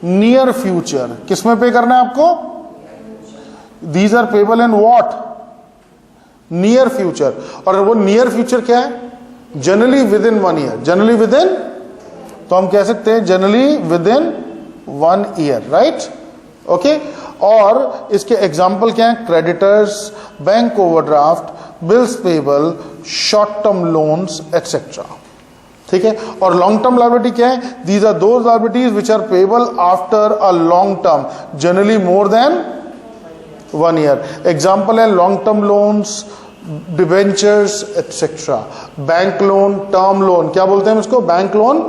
near future. किसमें पे करना है आपको? These are payable in what? Near future. और वो नियर फ्यूचर क्या है? Generally within 1 year. Generally within, तो हम कह सकते हैं generally within 1 year, right? Okay. और इसके एग्जाम्पल क्या है? Creditors, bank overdraft, bills payable, short term loans etcetera. ठीक है। और लॉन्ग टर्म लायबिलिटी क्या है? These are those liabilities which are payable after a long term, generally more than 1 year. Example है long term loans, debentures etcetera. Bank loan, term loan, क्या बोलते हैं इसको? Bank loan,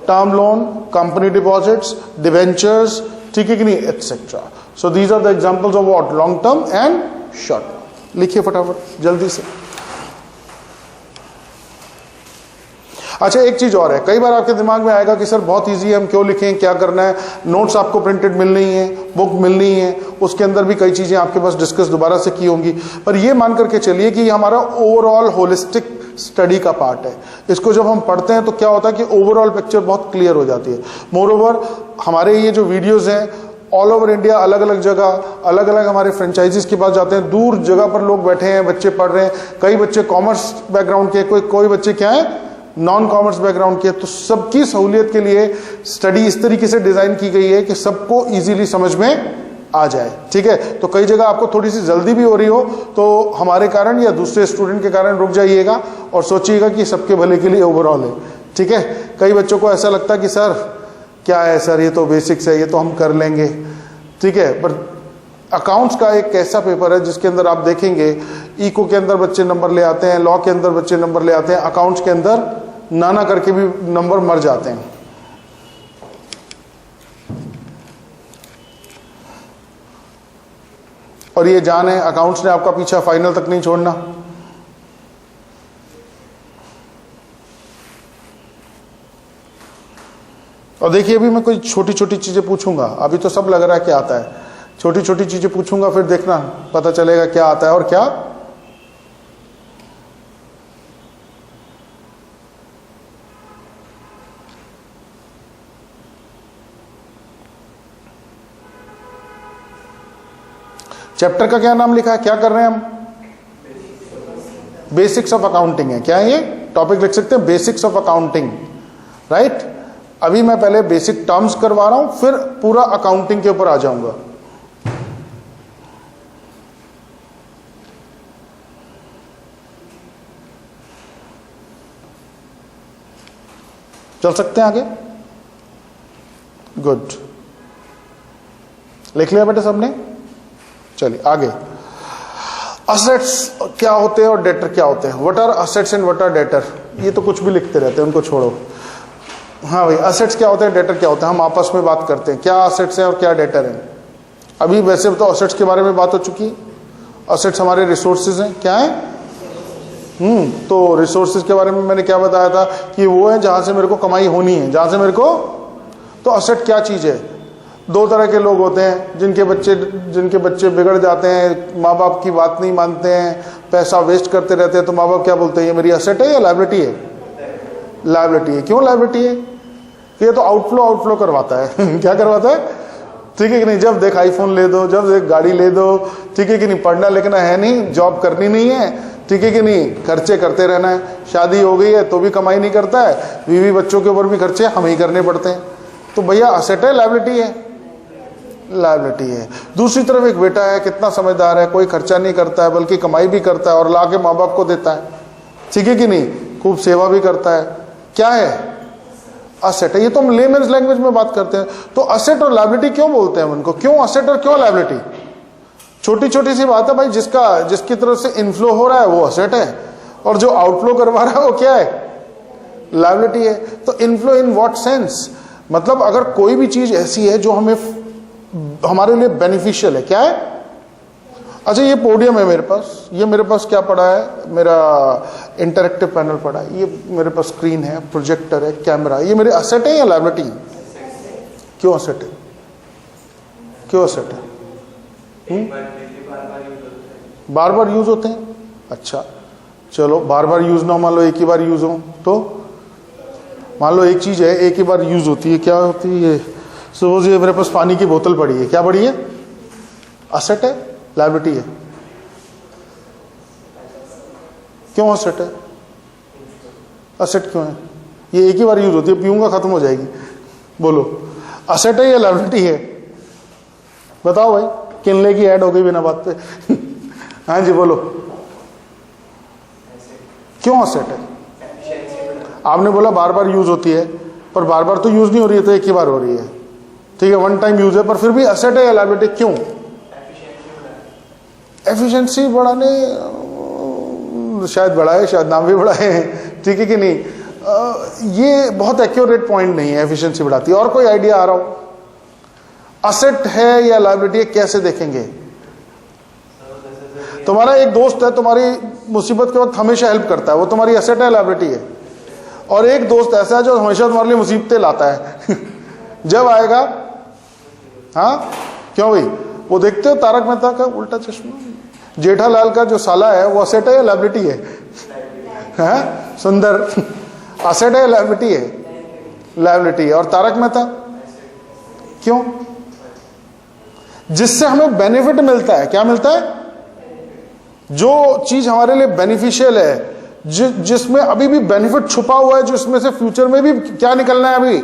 term loan, company deposits, debentures, ठीक है कि नहीं, etcetera. So these are the examples of what? Long term and short. लिखिए फटाफट जल्दी से। अच्छा, एक चीज और है, कई बार आपके दिमाग में आएगा कि सर बहुत इजी है, हम क्यों लिखें, क्या करना है? नोट्स आपको प्रिंटेड मिल रही है, बुक मिल रही है, उसके अंदर भी कई चीजें आपके पास डिस्कस दोबारा से की होंगी। पर ये मान करके चलिए कि हमारा ओवरऑल होलिस्टिक स्टडी का पार्ट है। इसको जब हम पढ़ते हैं तो क्या होता है कि ओवरऑल पिक्चर बहुत क्लियर हो जाती है। मोरओवर हमारे ये जो वीडियोज हैं ऑल ओवर इंडिया, अलग अलग जगह, अलग अलग हमारे फ्रेंचाइजीज के पास जाते हैं, दूर जगह पर लोग बैठे हैं, बच्चे पढ़ रहे हैं। कई बच्चे कॉमर्स बैकग्राउंड के, कोई बच्चे क्या है, नॉन कॉमर्स बैकग्राउंड के। तो सबकी सहूलियत के लिए स्टडी इस तरीके से डिजाइन की गई है कि सबको इजीली समझ में आ जाए। ठीक है। तो कई जगह आपको थोड़ी सी जल्दी भी हो रही हो तो हमारे कारण या दूसरे स्टूडेंट के कारण रुक जाइएगा और सोचिएगा कि सबके भले के लिए ओवरऑल है। ठीक है। कई बच्चों को ऐसा लगता है कि सर क्या है सर, ये तो बेसिक्स है, ये तो हम कर लेंगे। ठीक है। पर अकाउंट्स का एक ऐसा पेपर है जिसके अंदर आप देखेंगे इको के अंदर बच्चे नंबर ले आते हैं, लॉ के अंदर बच्चे नंबर ले आते हैं, अकाउंट्स के अंदर नाना करके भी नंबर मर जाते हैं। और ये जान है, अकाउंट्स ने आपका पीछा फाइनल तक नहीं छोड़ना। और देखिए अभी मैं कोई छोटी छोटी चीजें पूछूंगा, अभी तो सब लग रहा है क्या आता है, छोटी छोटी चीजें पूछूंगा, फिर देखना पता चलेगा क्या आता है और क्या। चैप्टर का क्या नाम लिखा है, क्या कर रहे हैं हम? बेसिक्स ऑफ अकाउंटिंग है। क्या है ये टॉपिक? लिख सकते हैं बेसिक्स ऑफ अकाउंटिंग, राइट। अभी मैं पहले बेसिक टर्म्स करवा रहा हूं, फिर पूरा अकाउंटिंग के ऊपर आ जाऊंगा। चल सकते हैं आगे? गुड, लिख लिया बेटा सबने? चलिए आगे। असेट्स क्या होते हैं और डेटर क्या होते हैं? What are assets and what are debtor? ये तो कुछ भी लिखते रहते हैं, उनको छोड़ो। हाँ भाई, असेट्स क्या होते हैं, डेटर क्या होता है, हम आपस में बात करते हैं क्या असेट्स हैं और क्या डेटर हैं। अभी वैसे तो असेट्स के बारे में बात हो चुकी है। असेट्स हमारे रिसोर्सेज हैं। क्या है? तो रिसोर्सेज के बारे में मैंने क्या बताया था कि वो है जहां से मेरे को कमाई होनी है, जहां से मेरे को। तो असेट क्या चीज है? दो तरह के लोग होते हैं, जिनके बच्चे बिगड़ जाते हैं, माँ बाप की बात नहीं मानते हैं, पैसा वेस्ट करते रहते हैं, तो माँ बाप क्या बोलते हैं, ये मेरी असेट है या लायबिलिटी है? लायबिलिटी है। क्यों लायबिलिटी है? ये तो आउटफ्लो करवाता है क्या करवाता है? ठीक है कि नहीं? जब देख आईफोन ले दो, जब देख गाड़ी ले दो, ठीक है कि नहीं? पढ़ना लिखना है नहीं, जॉब करनी नहीं है, ठीक है कि नहीं? खर्चे करते रहना है। शादी हो गई है तो भी कमाई नहीं करता है, बीवी बच्चों के ऊपर भी खर्चे हम ही करने पड़ते हैं। तो भैया असेट है लायबिलिटी है? लायबिलिटी है। दूसरी तरफ एक बेटा है, कितना समझदार है, कोई खर्चा नहीं करता है बल्कि कमाई भी करता है और ला के माँ बाप को देता है, ठीक है कि नहीं? खूब सेवा भी करता है। क्या है? असेट है। ये तो हम लेमेन्स लैंग्वेज में बात करते हैं। तो असेट और लायबिलिटी क्यों बोलते हैं उनको? क्यों असेट और क्यों लायबिलिटी? छोटी छोटी सी बात है भाई, जिसकी तरफ से इनफ्लो हो रहा है वो असेट है, और जो आउटफ्लो करवा रहा है वो क्या है? लायबिलिटी है। तो इनफ्लो इन व्हाट सेंस? मतलब अगर कोई भी चीज ऐसी है जो हमारे लिए बेनिफिशियल है, क्या है? अच्छा, ये पोडियम है मेरे पास, ये मेरे पास क्या पड़ा है? मेरा इंटरैक्टिव पैनल पड़ा है, ये मेरे पास स्क्रीन है, प्रोजेक्टर है, कैमरा, ये मेरे असेट है या लायबिलिटी है? क्यों असेट है? क्यों असेट है? बार बार यूज होते हैं। अच्छा चलो, बार बार यूज ना, मान लो एक ही बार यूज हो, तो मान लो एक चीज है एक ही बार यूज होती है, क्या होती है? ये सपोज ये मेरे पास पानी की बोतल पड़ी है, क्या पड़ी है? असेट है लायबिलिटी है? क्यों असेट है? असेट क्यों है? ये एक ही बार यूज होती है, पीऊंगा खत्म हो जाएगी। बोलो, असेट है या लायबिलिटी है? बताओ भाई, किनले की ऐड हो गई बिना बात पे हाँ जी बोलो, क्यों असेट है? आपने बोला बार बार यूज होती है, पर बार बार तो यूज नहीं हो रही है, तो एक ही बार हो रही है, ठीक है, वन टाइम यूज है, पर फिर भी असेट है या लायबिलिटी? क्यों? एफिशिएंसी बढ़ाने, शायद बढ़ाए, शायद नाम भी बढ़ाए, ठीक है कि नहीं? ये बहुत एक्यूरेट पॉइंट नहीं है, एफिशिएंसी बढ़ाती है। और कोई आइडिया आ रहा हो? असेट है या लायबिलिटी है, कैसे देखेंगे? तुम्हारा एक दोस्त है, तुम्हारी मुसीबत के वक्त हमेशा हेल्प करता है, वो तुम्हारी असेट है लायबिलिटी है? और एक दोस्त ऐसा है जो हमेशा तुम्हारे लिए मुसीबतें लाता है जब आएगा, हाँ क्यों भाई? वो देखते हो तारक मेहता का उल्टा चश्मा, जेठालाल का जो साला है वो असेट है या लायबिलिटी है? हाँ सुंदर असेट है या लायबिलिटी है? लायबिलिटी है। और तारक मेहता क्यों? जिससे हमें बेनिफिट मिलता है, क्या मिलता है? जो चीज हमारे लिए बेनिफिशियल है, जिसमें अभी भी बेनिफिट छुपा हुआ है, जिसमें से फ्यूचर में भी क्या निकलना है, अभी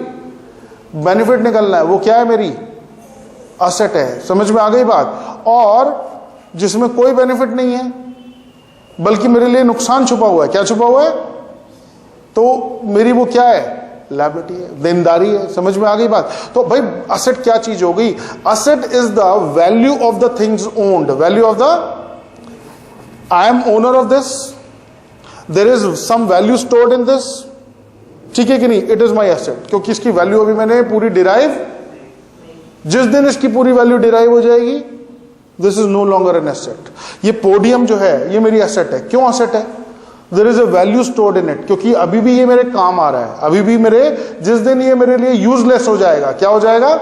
बेनिफिट निकलना है, वो क्या है? मेरी असेट है। समझ में आ गई बात? और जिसमें कोई बेनिफिट नहीं है बल्कि मेरे लिए नुकसान छुपा हुआ है, क्या छुपा हुआ है? तो मेरी वो क्या है? लायबिलिटी है, देनदारी है। समझ में आ गई बात? तो भाई असेट क्या चीज हो गई? Asset is the value of the things owned, value of the, I am owner of this, there is some value stored in this, ठीक है कि नहीं? इट इज माई एसेट, क्योंकि इसकी वैल्यू अभी मैंने पूरी डिराइव, जिस दिन इसकी पूरी वैल्यू डिराइव हो जाएगी, this is no longer an asset. ये पोडियम जो है ये मेरी एसेट है। क्यों एसेट है? There is a value stored in it, क्योंकि अभी भी ये मेरे काम आ रहा है, अभी भी मेरे, जिस दिन ये मेरे लिए यूजलेस हो जाएगा, क्या हो जाएगा?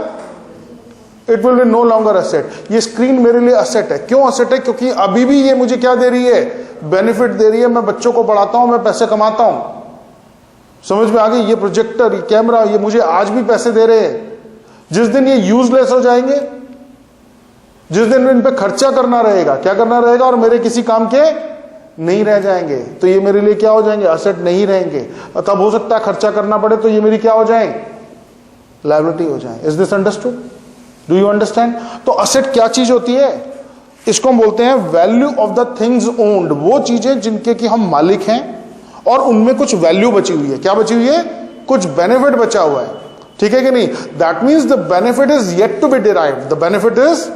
It will be no longer asset. ये स्क्रीन मेरे लिए एसेट है। क्यों एसेट है? क्योंकि अभी भी ये मुझे क्या दे रही है? बेनिफिट दे रही है। मैं बच्चों को पढ़ाता हूं, मैं पैसे कमाता हूं। समझ में आ गई? ये प्रोजेक्टर, ये कैमरा, ये मुझे आज भी पैसे दे रहे हैं। जिस दिन ये यूजलेस हो जाएंगे, जिस दिन इन पे खर्चा करना रहेगा, क्या करना रहेगा, और मेरे किसी काम के नहीं रह जाएंगे, तो ये मेरे लिए क्या हो जाएंगे? असेट नहीं रहेंगे। तब हो सकता है खर्चा करना पड़े, तो ये मेरी क्या हो जाए? लायबिलिटी हो जाए। Is this understood? Do you understand? तो असेट क्या चीज होती है? इसको हम बोलते हैं value of the things owned. वो चीजें जिनके कि हम मालिक हैं और उनमें कुछ वैल्यू बची हुई है। क्या बची हुई है? कुछ बेनिफिट बचा हुआ है, ठीक है कि नहीं? That means the benefit is yet to be derived. The benefit is,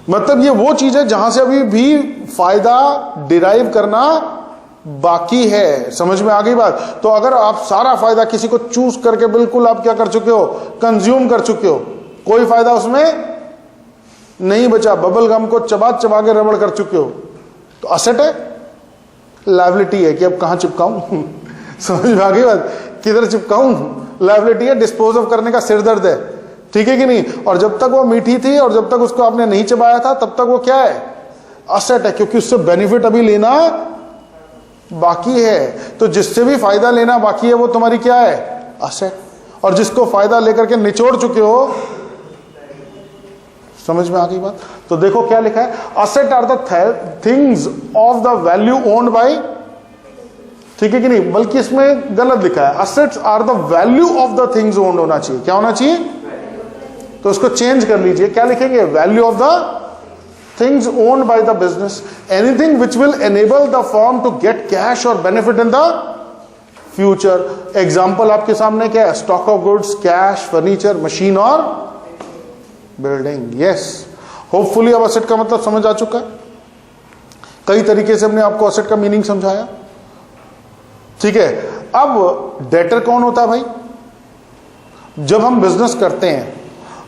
मतलब ये वो चीज है जहां से अभी भी फायदा डिराइव करना बाकी है। समझ में आ गई बात? तो अगर आप सारा फायदा किसी को चूज करके बिल्कुल आप क्या कर चुके हो? कंज्यूम कर चुके हो, कोई फायदा उसमें नहीं बचा, बबल गम को चबा चबा के रबड़ कर चुके हो, तो असेट है? लायबिलिटी है कि अब कहां चिपकाऊं समझ में आ गई बात? किधर चिपकाऊं? लायबिलिटी है, डिस्पोज ऑफ करने का सिर दर्द है, ठीक है कि नहीं। और जब तक वो मीठी थी और जब तक उसको आपने नहीं चबाया था तब तक वो क्या है, असेट है, क्योंकि उससे बेनिफिट अभी लेना बाकी है। तो जिससे भी फायदा लेना बाकी है वो तुम्हारी क्या है, असेट। और जिसको फायदा लेकर के निचोड़ चुके हो, समझ में आ गई बात। तो देखो क्या लिखा है, asset are the things of the value owned by, ठीक है कि नहीं, बल्कि इसमें गलत लिखा है, assets are the value of the things owned होना चाहिए। क्या होना चाहिए, तो उसको चेंज कर लीजिए, क्या लिखेंगे, value of the things owned by the business, anything which will enable the firm to get cash और benefit in the future. Example आपके सामने क्या है, stock of goods, cash, furniture, machine और बिल्डिंग। यस, होपफुली अब asset का मतलब समझ आ चुका है। कई तरीके से हमने आपको असेट का मीनिंग समझाया, ठीक है। अब डेटर कौन होता है भाई, जब हम बिजनेस करते हैं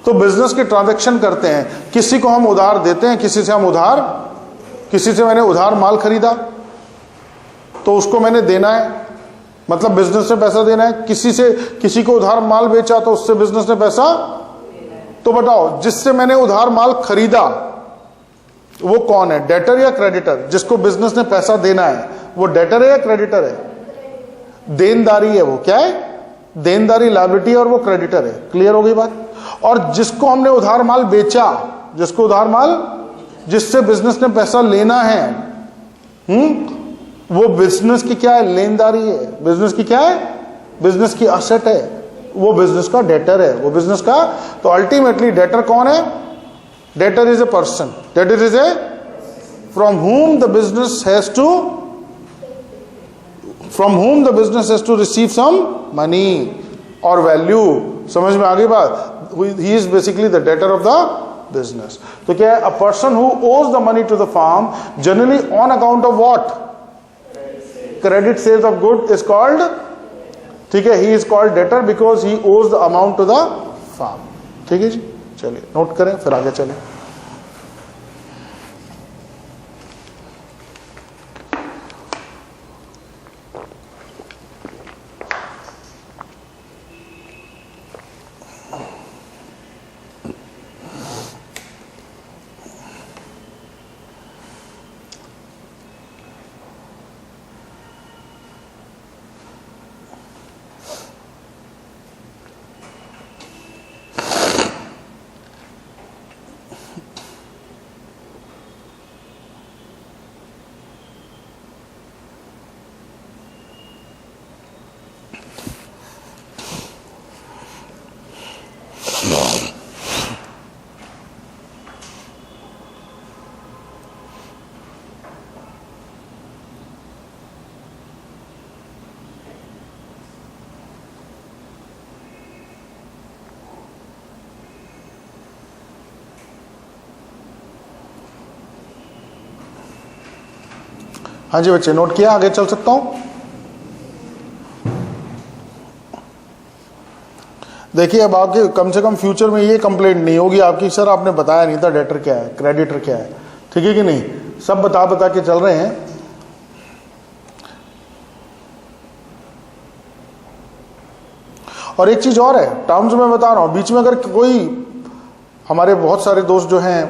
तो बिजनेस के ट्रांजैक्शन करते हैं, किसी को हम उधार देते हैं, किसी से हम उधार, किसी से मैंने उधार माल खरीदा तो उसको मैंने देना है, मतलब बिजनेस ने पैसा देना है। किसी से किसी को उधार माल बेचा तो उससे बिजनेस ने पैसा, तो बताओ जिससे मैंने उधार माल खरीदा वो कौन है, डेटर या क्रेडिटर। जिसको बिजनेस ने पैसा देना है वो डेटर है या क्रेडिटर है, देनदारी है, वो क्या है, देनदारी लायबिलिटी, और वो क्रेडिटर है। क्लियर हो गई बात। और जिसको हमने उधार माल बेचा, जिसको उधार माल, जिससे बिजनेस ने पैसा लेना है, वो बिजनेस की क्या है, लेनदारी है। बिजनेस की क्या है, बिजनेस की असेट है, वो बिजनेस का डेटर है, वो बिजनेस का। तो अल्टीमेटली डेटर कौन है, debtor is a person, debtor is a from whom the business has to, from whom the business has to receive some money और वैल्यू। समझ में आ गई बात। He is basically the debtor of the business. तो क्या है, a person who owes the money to the firm generally on account of what, credit sales of good is called, ठीक है, he is called debtor because he owes the amount to the firm. ठीक है जी, चलिए note करें फिर आगे चलें। हाँ जी बच्चे, नोट किया, आगे चल सकता हूं। देखिए अब आपके कम से कम फ्यूचर में ये कंप्लेंट नहीं होगी आपकी, सर आपने बताया नहीं था डेटर क्या है, क्रेडिटर क्या है, ठीक है कि नहीं, सब बता बता के चल रहे हैं। और एक चीज और है, टर्म्स में बता रहा हूं, बीच में अगर कोई, हमारे बहुत सारे दोस्त जो हैं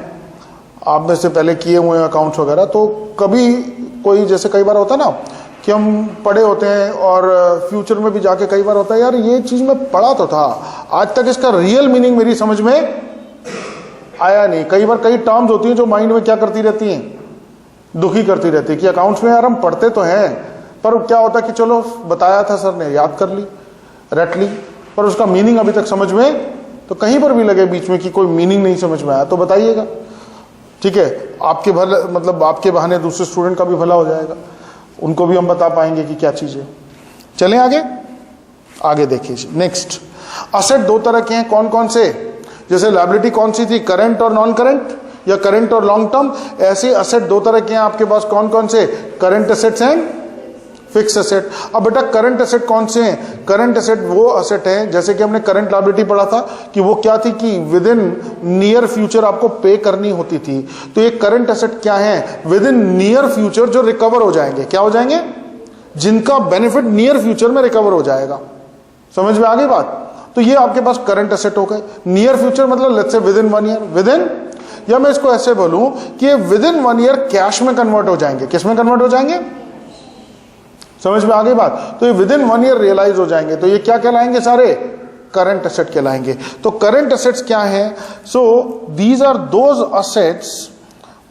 आप में से पहले किए हुए हैं अकाउंट्स वगैरह, तो कभी कोई, जैसे कई बार होता है ना कि हम पढ़े होते हैं और फ्यूचर में भी जाके कई बार होता है यार ये चीज मैं पढ़ा तो था, आज तक इसका रियल मीनिंग मेरी समझ में आया नहीं। कई बार कई टर्म्स होती हैं जो माइंड में क्या करती रहती हैं, दुखी करती रहती है कि अकाउंट्स में यार हम पढ़ते तो हैं पर क्या होता कि चलो बताया था सर ने, याद कर ली, रट ली, पर उसका मीनिंग अभी तक समझ में, तो कहीं पर भी लगे बीच में कि कोई मीनिंग नहीं समझ में आया तो बताइएगा, ठीक है। आपके भले, मतलब आपके बहाने दूसरे स्टूडेंट का भी भला हो जाएगा, उनको भी हम बता पाएंगे कि क्या चीज है। चलें आगे, आगे देखिए नेक्स्ट। असेट दो तरह के हैं, कौन कौन से, जैसे लायबिलिटी कौन सी थी, करंट और नॉन करंट, या करंट और लॉन्ग टर्म, ऐसे असेट दो तरह के हैं आपके पास, कौन कौन से, current assets and fix asset. अब बेटा करंट असेट कौन से हैं, करंट असेट वो असेट है, जैसे कि हमने करंट लायबिलिटी पढ़ा था कि वो क्या थी कि विद इन नियर फ्यूचर आपको पे करनी होती थी, तो ये करंट असेट क्या है, विद इन नियर फ्यूचर जो रिकवर हो जाएंगे, क्या हो जाएंगे, जिनका बेनिफिट नियर फ्यूचर में रिकवर हो जाएगा, समझ में आ गई बात? तो ये आपके पास करंट एसेट हो गए। नियर फ्यूचर मतलब let's say with in 1 year, with in, या मैं इसको ऐसे बोलूं कि ये विद इन 1 ईयर कैश में कन्वर्ट हो जाएंगे। किस में कन्वर्ट हो जाएंगे? समझ में आ गई बात? तो ये विद इन 1 ईयर रियलाइज हो जाएंगे। तो ये क्या कहलाएंगे? सारे करंट एसेट कहलाएंगे। तो करंट एसेट्स क्या हैं? So these are those assets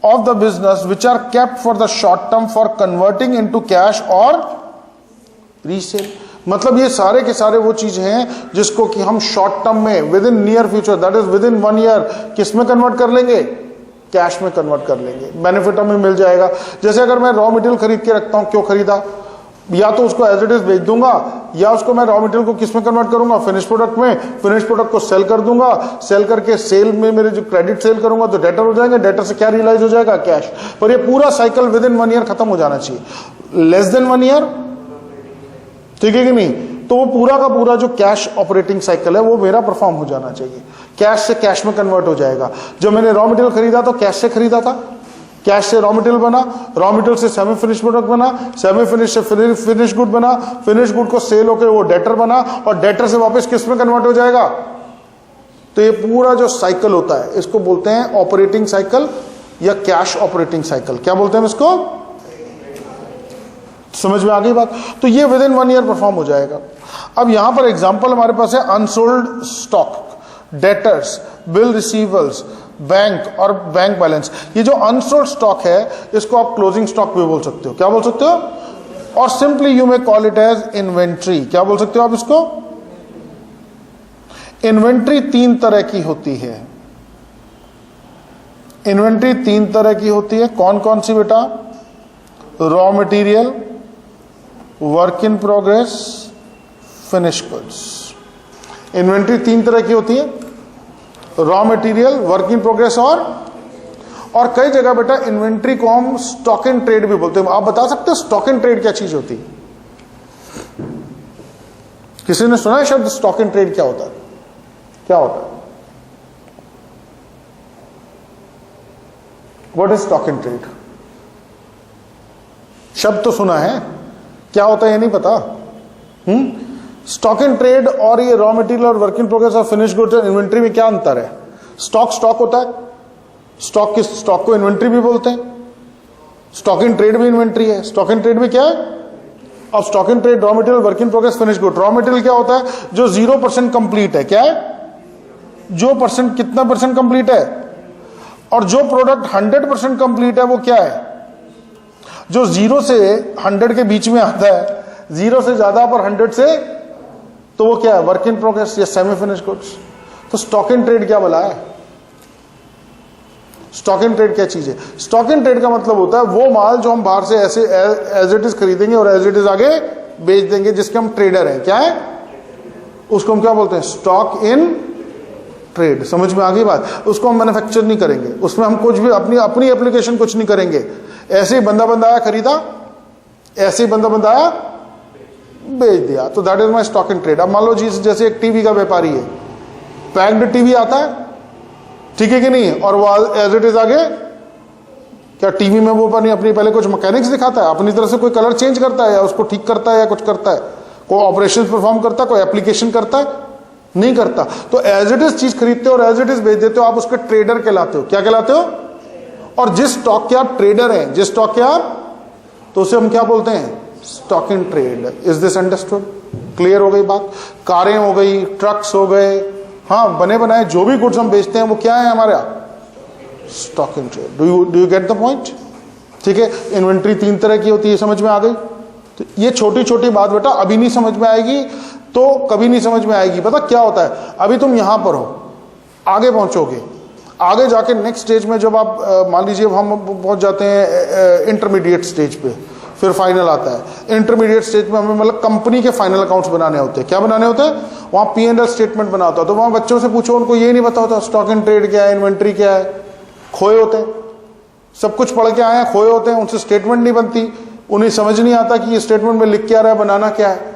of the business which are kept for the short term for converting into cash or resale। मतलब ये सारे के सारे वो चीज हैं जिसको कि हम शॉर्ट टर्म में with in near future that is with in 1 year किस में कन्वर्ट कर लेंगे? कैश में कन्वर्ट कर लेंगे। बेनिफिट हमें मिल जाएगा। जैसे अगर मैं रॉ मटेरियल खरीद के रखता हूं, क्यों खरीदा? या तो उसको एज इट इज बेच दूंगा, या उसको मैं रॉ मटेरियल को किस में कन्वर्ट करूंगा? फिनिश प्रोडक्ट में। फिनिश प्रोडक्ट को सेल कर दूंगा, सेल करके सेल में मेरे जो क्रेडिट सेल करूंगा तो डेटर हो जाएंगे, डेटर से क्या रियलाइज हो जाएगा? कैश। पर ये पूरा साइकिल विद इन 1 ईयर खत्म हो जाना चाहिए। लेस देन 1 ईयर, ठीक है कि नहीं? तो वो पूरा का पूरा जो कैश ऑपरेटिंग साइकिल है वो मेरा परफॉर्म हो जाना चाहिए। कैश से कैश में कन्वर्ट हो जाएगा। जब मैंने रॉ मटेरियल खरीदा तो कैश से खरीदा था, कैश से रॉ मटेरियल बना, रॉ मटेरियल से सेमी फिनिश प्रोडक्ट बना, सेमी फिनिश से फिनिश गुड बना, फिनिश गुड को सेल होकर वो डेटर बना, और डेटर से वापस किस में कन्वर्ट हो जाएगा? तो ये पूरा जो साइकिल होता है इसको बोलते हैं ऑपरेटिंग साइकिल या कैश ऑपरेटिंग साइकिल। क्या बोलते हैं इसको? समझ में आ गई बात? तो ये विद इन 1 ईयर परफॉर्म हो जाएगा। अब यहां पर एग्जांपल हमारे पास है unsold stock, debtors, bill receivables, bank और बैंक बैलेंस। ये जो अनसोल्ड स्टॉक है इसको आप क्लोजिंग स्टॉक भी बोल सकते हो। क्या बोल सकते हो? और simply you may call it as inventory. क्या बोल सकते हो आप इसको? इन्वेंट्री 3 तरह की होती है। इन्वेंट्री 3 तरह की होती है। कौन कौन सी बेटा? Raw material, work in progress, finish goods. Inventory 3 तरह की होती है, raw material, work in progress और कई जगह बेटा इन्वेंट्री को हम स्टॉक इन ट्रेड भी बोलते हैं। आप बता सकते हो स्टॉक इन ट्रेड क्या चीज होती है? किसी ने सुना है शब्द स्टॉक इन ट्रेड क्या होता है? क्या होता है? What is stock in trade? शब्द तो सुना है, क्या होता है ये नहीं पता। स्टॉक इन ट्रेड और ये रॉ मटेरियल और वर्क इन प्रोग्रेस और फिनिश गुड्स और इन्वेंट्री में क्या अंतर है? स्टॉक होता है, स्टॉक को इन्वेंट्री भी बोलते हैं, स्टॉक इन ट्रेड भी इन्वेंट्री है। स्टॉक इन ट्रेड भी क्या है? अब stock in trade, raw material, work in progress, finish good. Raw material क्या होता है? जो 0% कंप्लीट है। क्या है? जो परसेंट, कितना परसेंट कंप्लीट है? और जो प्रोडक्ट 100% कंप्लीट है वो क्या है? जो 0 से 100 के बीच में आता है, 0 से ज्यादा पर 100 से, तो वो क्या है? वर्क इन प्रोग्रेस या सेमी फिनिश गुड्स। तो स्टॉक इन ट्रेड क्या बोला है? स्टॉक इन ट्रेड क्या चीज है? स्टॉक इन ट्रेड का मतलब होता है वो माल जो हम बाहर से ऐसे एज इट इज खरीदेंगे और एज इट इज आगे बेच देंगे, जिसके हम ट्रेडर हैं। क्या है? उसको हम क्या बोलते हैं? Stock in trade. समझ में आ गई बात? उसको हम मैन्युफैक्चर नहीं करेंगे, उसमें हम कुछ भी अपनी एप्लीकेशन कुछ नहीं करेंगे। ऐसे ही बंदा आया खरीदा, ऐसे ही बंदा आया बेच दिया, तो that is my stock in trade. अब मान लो जी जैसे एक टीवी का व्यापारी है, पैक्ड टीवी आता है, ठीक है कि नहीं, और वो एज इट इज आगे क्या टीवी में वो अपनी पहले कुछ मैकेनिक्स दिखाता है, अपनी तरफ से कोई कलर चेंज करता है या उसको ठीक करता है या कुछ करता है, कोई ऑपरेशन परफॉर्म करता है, कोई एप्लीकेशन करता है? नहीं करता। तो एज इट इज चीज खरीदते हो और एज इट इज बेच देते हो, आप उसके ट्रेडर कहलाते हो। क्या कहलाते हो? और जिस स्टॉक के आप ट्रेडर हैं, जिस स्टॉक के आप, तो उसे हम क्या बोलते हैं? Stock in trade. Is this understood? Clear हो गई बात? कारें हो गई, ट्रक्स हो गए, हाँ, बने बनाए जो भी गुड्स हम बेचते हैं वो क्या है हमारा? Stock in trade. Do you get the point? ठीक है। इन्वेंट्री 3 तरह की होती है, समझ में आ गई? तो ये छोटी छोटी बात बेटा अभी नहीं समझ में आएगी तो कभी नहीं समझ में आएगी। पता क्या होता है? अभी तुम यहां पर हो, आगे पहुंचोगे, आगे जाके नेक्स्ट स्टेज में जब आप मान लीजिए हम पहुंच जाते हैं इंटरमीडिएट स्टेज पे, फिर फाइनल आता है। इंटरमीडिएट स्टेज में हमें मतलब कंपनी के फाइनल अकाउंट्स बनाने होते हैं। क्या बनाने होते हैं? वहां P&L स्टेटमेंट बना होता है। तो वहां बच्चों से पूछो, उनको ये नहीं पता होता स्टॉक इन ट्रेड क्या है, इन्वेंट्री क्या है, खोए होते हैं। सब कुछ पढ़ के आए हैं, खोए होते हैं, उनसे स्टेटमेंट नहीं बनती, उन्हें समझ नहीं आता कि ये स्टेटमेंट में लिख क्या रहा है, बनाना क्या है,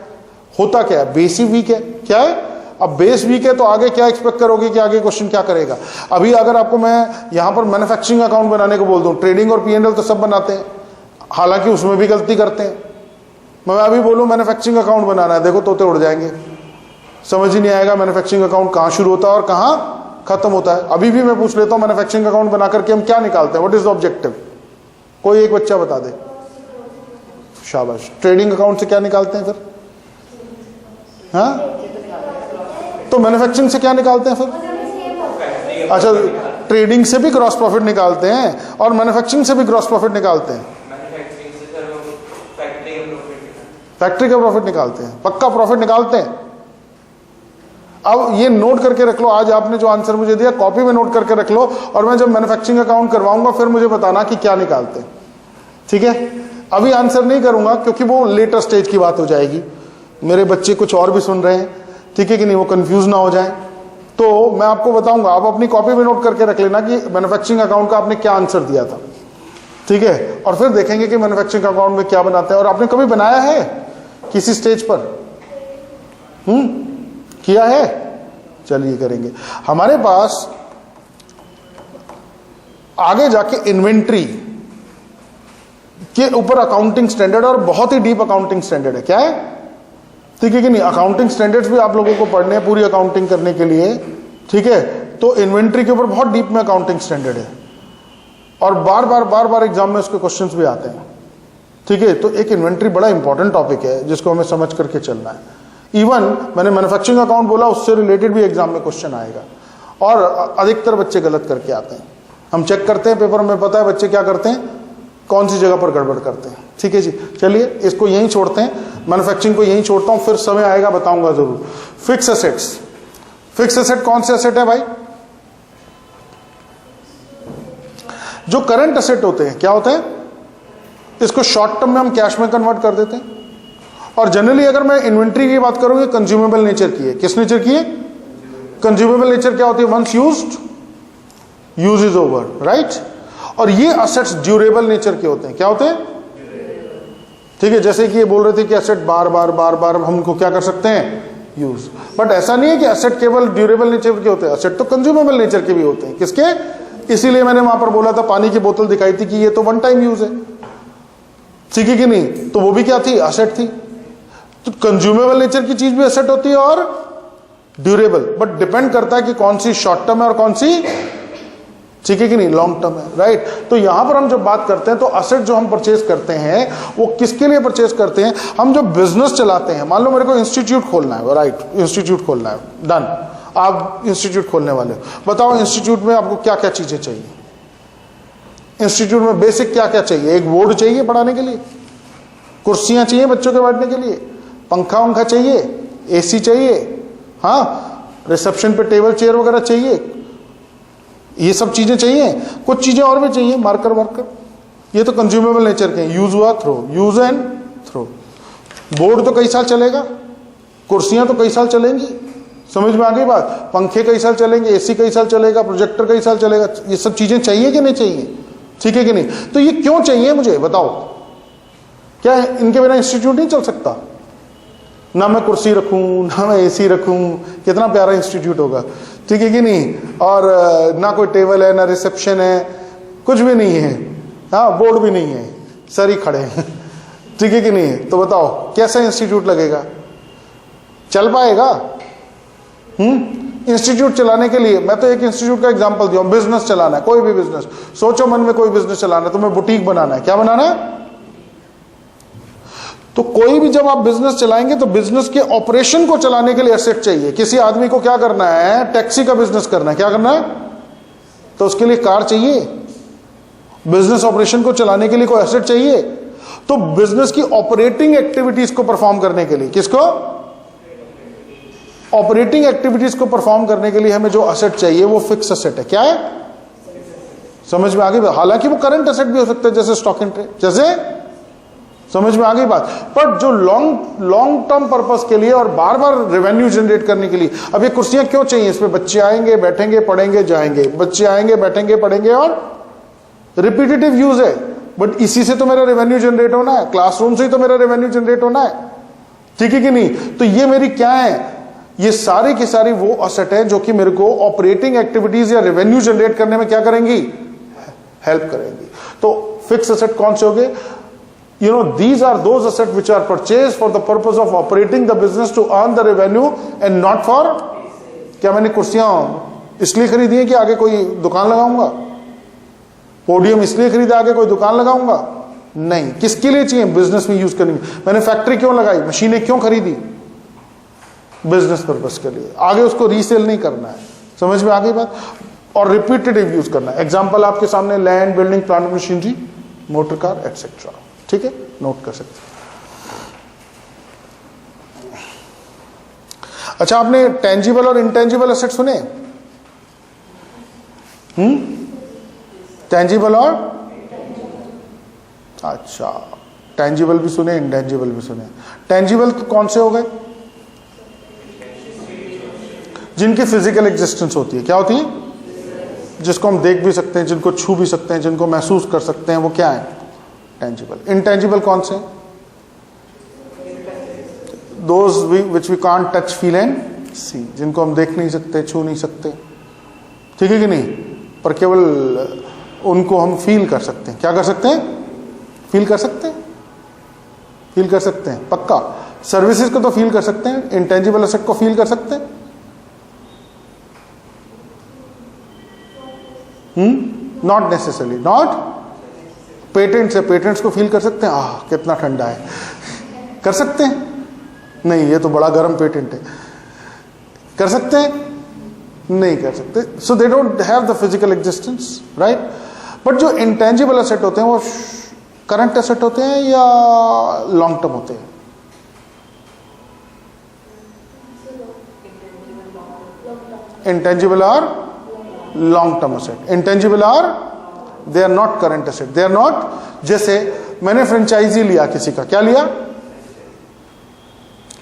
होता क्या है। बेस ही वीक है। क्या है? अब बेस वीक है तो आगे क्या एक्सपेक्ट करोगे कि आगे क्वेश्चन क्या करेगा? अभी अगर आपको मैं यहां पर मैन्युफैक्चरिंग अकाउंट बनाने को बोल दूं, ट्रेडिंग और P&L तो सब बनाते हैं, हालांकि उसमें भी गलती करते हैं। मैं अभी बोलूं मैन्युफैक्चरिंग अकाउंट बनाना है, देखो तोते उड़ जाएंगे। समझ ही नहीं आएगा मैन्युफैक्चरिंग अकाउंट कहां शुरू होता है और कहां खत्म होता है। अभी भी मैं पूछ लेता हूं मैन्युफैक्चरिंग अकाउंट बना करके हम क्या निकालते हैं, व्हाट इज द ऑब्जेक्टिव? कोई एक बच्चा बता दे। शाबाश। ट्रेडिंग अकाउंट से क्या निकालते हैं फिर? हाँ, तो मैन्युफैक्चरिंग से क्या निकालते हैं फिर? अच्छा, ट्रेडिंग से भी ग्रॉस प्रॉफिट निकालते हैं और मैन्युफैक्चरिंग से भी ग्रॉस प्रॉफिट निकालते हैं। फैक्ट्री का प्रॉफिट निकालते हैं, पक्का प्रॉफिट निकालते हैं। अब ये नोट करके रख लो, आज आपने जो आंसर मुझे दिया कॉपी में नोट करके रख लो, और मैं जब मैन्युफैक्चरिंग अकाउंट करवाऊंगा फिर मुझे बताना कि क्या निकालते हैं, ठीक है? अभी आंसर नहीं करूंगा क्योंकि वो लेटर स्टेज की बात हो जाएगी। मेरे बच्चे कुछ और भी सुन रहे हैं, ठीक है कि नहीं, वो कंफ्यूज ना हो जाए। तो मैं आपको बताऊंगा, आप अपनी कॉपी में नोट करके रख लेना कि मैन्युफैक्चरिंग अकाउंट का आपने क्या आंसर दिया था, ठीक है? और फिर देखेंगे कि मैन्युफैक्चरिंग अकाउंट में क्या बनाते हैं। और आपने कभी बनाया है किसी स्टेज पर? किया है? चलिए करेंगे। हमारे पास आगे जाके इन्वेंट्री के ऊपर अकाउंटिंग स्टैंडर्ड, और बहुत ही डीप अकाउंटिंग स्टैंडर्ड है। क्या है? ठीक है कि नहीं? अकाउंटिंग स्टैंडर्ड्स भी आप लोगों को पढ़ने हैं पूरी अकाउंटिंग करने के लिए, ठीक है? तो इन्वेंट्री के ऊपर बहुत डीप में अकाउंटिंग स्टैंडर्ड है, और बार बार एग्जाम में उसके क्वेश्चंस भी आते हैं, ठीक है? तो एक इन्वेंट्री बड़ा इंपॉर्टेंट टॉपिक है जिसको हमें समझ करके चलना है। इवन मैंने मैन्युफैक्चरिंग अकाउंट बोला, उससे रिलेटेड भी एग्जाम में क्वेश्चन आएगा, और अधिकतर बच्चे गलत करके आते हैं। हम चेक करते हैं पेपर में, पता है बच्चे क्या करते हैं, कौन सी जगह पर गड़बड़ करते हैं, ठीक है जी? चलिए इसको यहीं छोड़ते हैं, मैन्युफैक्चरिंग को यहीं छोड़ता हूं, फिर समय आएगा बताऊंगा जरूर। Fix assets. फिक्स एसेट कौन से एसेट है भाई? जो करंट एसेट होते हैं। क्या होते हैं? इसको शॉर्ट टर्म में हम कैश में कन्वर्ट कर देते हैं। और जनरली अगर मैं इन्वेंट्री की बात करूं, ये कंज्यूमेबल नेचर की है। किस नेचर की है? कंज्यूमेबल नेचर क्या होती है? Once used, use is over, right? और ये असेट्स ड्यूरेबल नेचर के होते हैं। क्या होते हैं? ठीक है, जैसे कि ये बोल रहे थे कि एसेट बार बार हमको क्या कर सकते हैं? यूज। बट ऐसा नहीं है कि एसेट केवल ड्यूरेबल नेचर के होते हैं, एसेट तो कंज्यूमेबल नेचर के भी होते हैं। किसके? इसीलिए मैंने वहां पर बोला था, पानी की बोतल दिखाई थी कि ये तो वन टाइम यूज है, ठीक है कि नहीं? तो वो भी क्या थी? एसेट थी। तो कंज्यूमेबल नेचर की चीज भी एसेट होती है और ड्यूरेबल, बट डिपेंड करता है कि कौन सी शॉर्ट टर्म है और कौन सी, ठीक है कि नहीं, लॉन्ग टर्म है, राइट? तो यहां पर हम जब बात करते हैं तो एसेट जो हम परचेज करते हैं वो किसके लिए परचेज करते हैं? हम जो बिजनेस चलाते हैं, मान लो मेरे को इंस्टीट्यूट खोलना है, राइट? इंस्टीट्यूट खोलना है, डन। आप इंस्टीट्यूट खोलने वाले हो, बताओ इंस्टीट्यूट में आपको क्या क्या चीजें चाहिए? इंस्टीट्यूट में बेसिक क्या क्या चाहिए? एक बोर्ड चाहिए पढ़ाने के लिए, कुर्सियां चाहिए बच्चों के बैठने के लिए, पंखा वंखा चाहिए, एसी चाहिए, हाँ, रिसेप्शन पे टेबल चेयर वगैरह चाहिए, ये सब चीजें चाहिए। कुछ चीजें और भी चाहिए, मार्कर वार्कर, ये तो कंज्यूमेबल नेचर के हैं। यूज हुआ, throw, use and throw. Board तो कई साल चलेगा, कुर्सियां तो कई साल चलेंगी, समझ में आ गई बात? पंखे कई साल चलेंगे, एसी कई साल चलेगा, प्रोजेक्टर कई साल चलेगा। ये सब चीजें चाहिए कि नहीं चाहिए? ठीक है कि नहीं? तो ये क्यों चाहिए मुझे बताओ? क्या इनके बिना इंस्टीट्यूट नहीं चल सकता? ना मैं कुर्सी रखूं, ना मैं एसी रखूं, कितना प्यारा इंस्टीट्यूट होगा, ठीक है कि नहीं? और ना कोई टेबल है, ना रिसेप्शन है, कुछ भी नहीं है, हाँ, बोर्ड भी नहीं है, सर ही खड़े हैं, ठीक है कि नहीं? तो बताओ कैसा इंस्टीट्यूट लगेगा? चल पाएगा? इंस्टीट्यूट चलाने के लिए मैं तो एक इंस्टीट्यूट का एग्जांपल दिया हूं। बिजनेस चलाना है, कोई भी बिजनेस, सोचो मन में कोई बिजनेस चलाना है, तुम्हें बुटीक बनाना है, क्या बनाना है? तो कोई भी जब आप बिजनेस चलाएंगे तो बिजनेस के ऑपरेशन को चलाने के लिए एसेट चाहिए। किसी आदमी को क्या करना है? टैक्सी का बिजनेस करना है, क्या करना है? तो उसके लिए कार चाहिए। बिजनेस ऑपरेशन को चलाने के लिए कोई एसेट चाहिए। तो बिजनेस की ऑपरेटिंग एक्टिविटीज को परफॉर्म करने के लिए, किसको? ऑपरेटिंग एक्टिविटीज को परफॉर्म करने के लिए हमें जो एसेट चाहिए वो फिक्स एसेट है। क्या है? समझ में आ गई? हालांकि वो करंट एसेट भी हो सकता है, जैसे स्टॉक इन ट्रेड, जैसे, समझ में आ गई बात? पर जो लॉन्ग टर्म पर्पस के लिए और बार बार रेवेन्यू जनरेट करने के लिए, अब ये कुर्सियां क्यों चाहिए? इसमें बच्चे आएंगे, बैठेंगे, पढ़ेंगे, जाएंगे, बच्चे आएंगे, बैठेंगे, पढ़ेंगे, और रिपीटेटिव यूज है। बट इसी से तो मेरा रेवेन्यू जनरेट होना है, क्लासरूम से ही तो मेरा रेवेन्यू जनरेट होना है, ठीक है कि नहीं? तो ये मेरी क्या है? ये सारी की सारी वो एसेट है जो कि मेरे को ऑपरेटिंग एक्टिविटीज या रेवेन्यू जनरेट करने में क्या करेंगी? हेल्प करेंगी। तो फिक्स एसेट कौन से हो गए? You know, these are those assets which are purchased for the purpose of operating the business to earn the revenue and not for, क्या मैंने कुर्सियां इसलिए खरीदी है कि आगे कोई दुकान लगाऊंगा? पोडियम इसलिए खरीदा आगे कोई दुकान लगाऊंगा? नहीं। किसके लिए चाहिए? बिजनेस में यूज करेंगे। मैंने फैक्ट्री क्यों लगाई? मशीनें क्यों खरीदी? बिजनेस पर्पस के लिए। आगे उसको रीसेल नहीं करना है। समझ में आ गई बात? और रिपीटेटिव यूज करना है। एग्जाम्पल आपके सामने, land, building, plant machinery, motor car, etcetera. ठीक है, नोट कर सकते हैं। अच्छा, आपने टेंजिबल और इनटेंजिबल एसेट सुने? टेंजिबल और, अच्छा, टेंजिबल भी सुने, इंटेंजिबल भी सुने। टेंजिबल कौन से हो गए? जिनकी फिजिकल एग्जिस्टेंस होती है। क्या होती है? जिसको हम देख भी सकते हैं, जिनको छू भी सकते हैं, जिनको महसूस कर सकते हैं, वो क्या है? टेंजिबल। इनटेंजिबल कौन से? Those which we can't touch, feel and see, जिनको हम देख नहीं सकते, छू नहीं सकते, ठीक है कि नहीं, पर केवल उनको हम फील कर सकते हैं। क्या कर सकते हैं? फील कर सकते हैं। फील कर सकते हैं, पक्का। सर्विसेज को तो फील कर सकते हैं, इंटेंजिबल एसेट को फील कर सकते हैं? Not necessarily. नॉट पेटेंट्स है, पेटेंट्स को फील कर सकते हैं? कितना ठंडा है, कर सकते हैं? नहीं, ये तो बड़ा गर्म पेटेंट है। कर सकते हैं? नहीं कर सकते। So they don't have the physical existence, right. But जो इंटेंजिबल एसेट होते हैं वो करंट एसेट होते हैं या लॉन्ग टर्म होते हैं? Intangible are long term asset, intangible are, they are not current asset, they are not. जैसे मैंने फ्रेंचाइजी लिया किसी का, क्या लिया?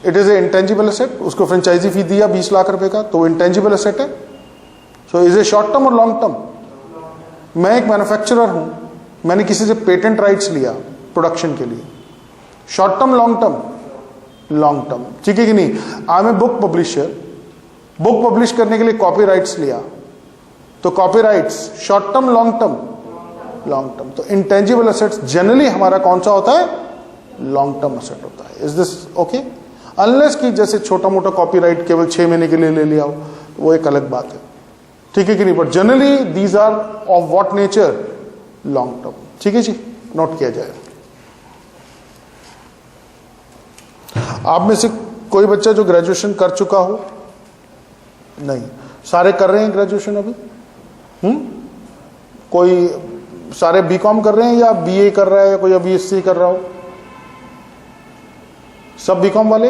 It is a intangible asset. उसको फ्रेंचाइजी फी दिया 20 लाख रुपए का, तो इंटेंजिबल एसेट है। So is a short term और लॉन्ग टर्म? मैं एक मैन्युफैक्चरर हूं, मैंने किसी से पेटेंट राइट्स लिया प्रोडक्शन के लिए, short term, long term? Long term, ठीक है कि नहीं। I am a book publisher, book publish करने के लिए कॉपी राइट्स लिया, तो copyrights short term, long term? Long term. तो इंटेंजिबल एसेट्स जनरली हमारा कौन सा होता है? लॉन्ग टर्म एसेट होता है। Is this okay? अनलेस कि जैसे छोटा मोटा कॉपीराइट केवल 6 महीने के लिए ले लिया हो, तो वो एक अलग बात है, ठीक है कि नहीं। But generally these are of what nature? Long term. ठीक है जी, नोट किया जाए। आप में से कोई बच्चा जो ग्रेजुएशन कर चुका हो? नहीं, सारे कर रहे हैं ग्रेजुएशन अभी? कोई सारे बीकॉम कर रहे हैं या बीए कर रहा है या कोई बीएससी कर रहा हो? सब बीकॉम वाले?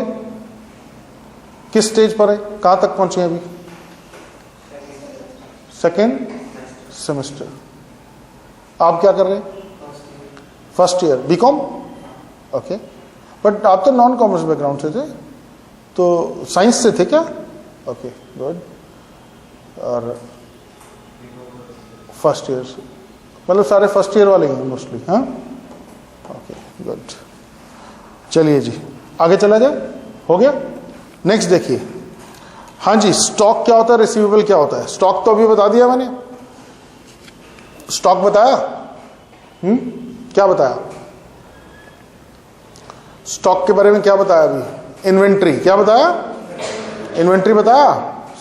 किस स्टेज पर है, कहां तक पहुंचे हैं अभी? Second semester. आप क्या कर रहे हैं? First year BCom, okay. But आप तो नॉन कॉमर्स बैकग्राउंड से थे, तो साइंस से थे क्या? Okay, good. और फर्स्ट ईयर से, मतलब सारे फर्स्ट ईयर वाले हैं मोस्टली, हाँ? Okay, good. चलिए जी, आगे चला जाए। हो गया? नेक्स्ट देखिए। हाँ जी, स्टॉक क्या होता है, रिसीवेबल क्या होता है? स्टॉक तो अभी बता दिया मैंने, स्टॉक बताया। क्या बताया? स्टॉक के बारे में क्या बताया अभी? इन्वेंट्री। क्या बताया? इन्वेंट्री बताया,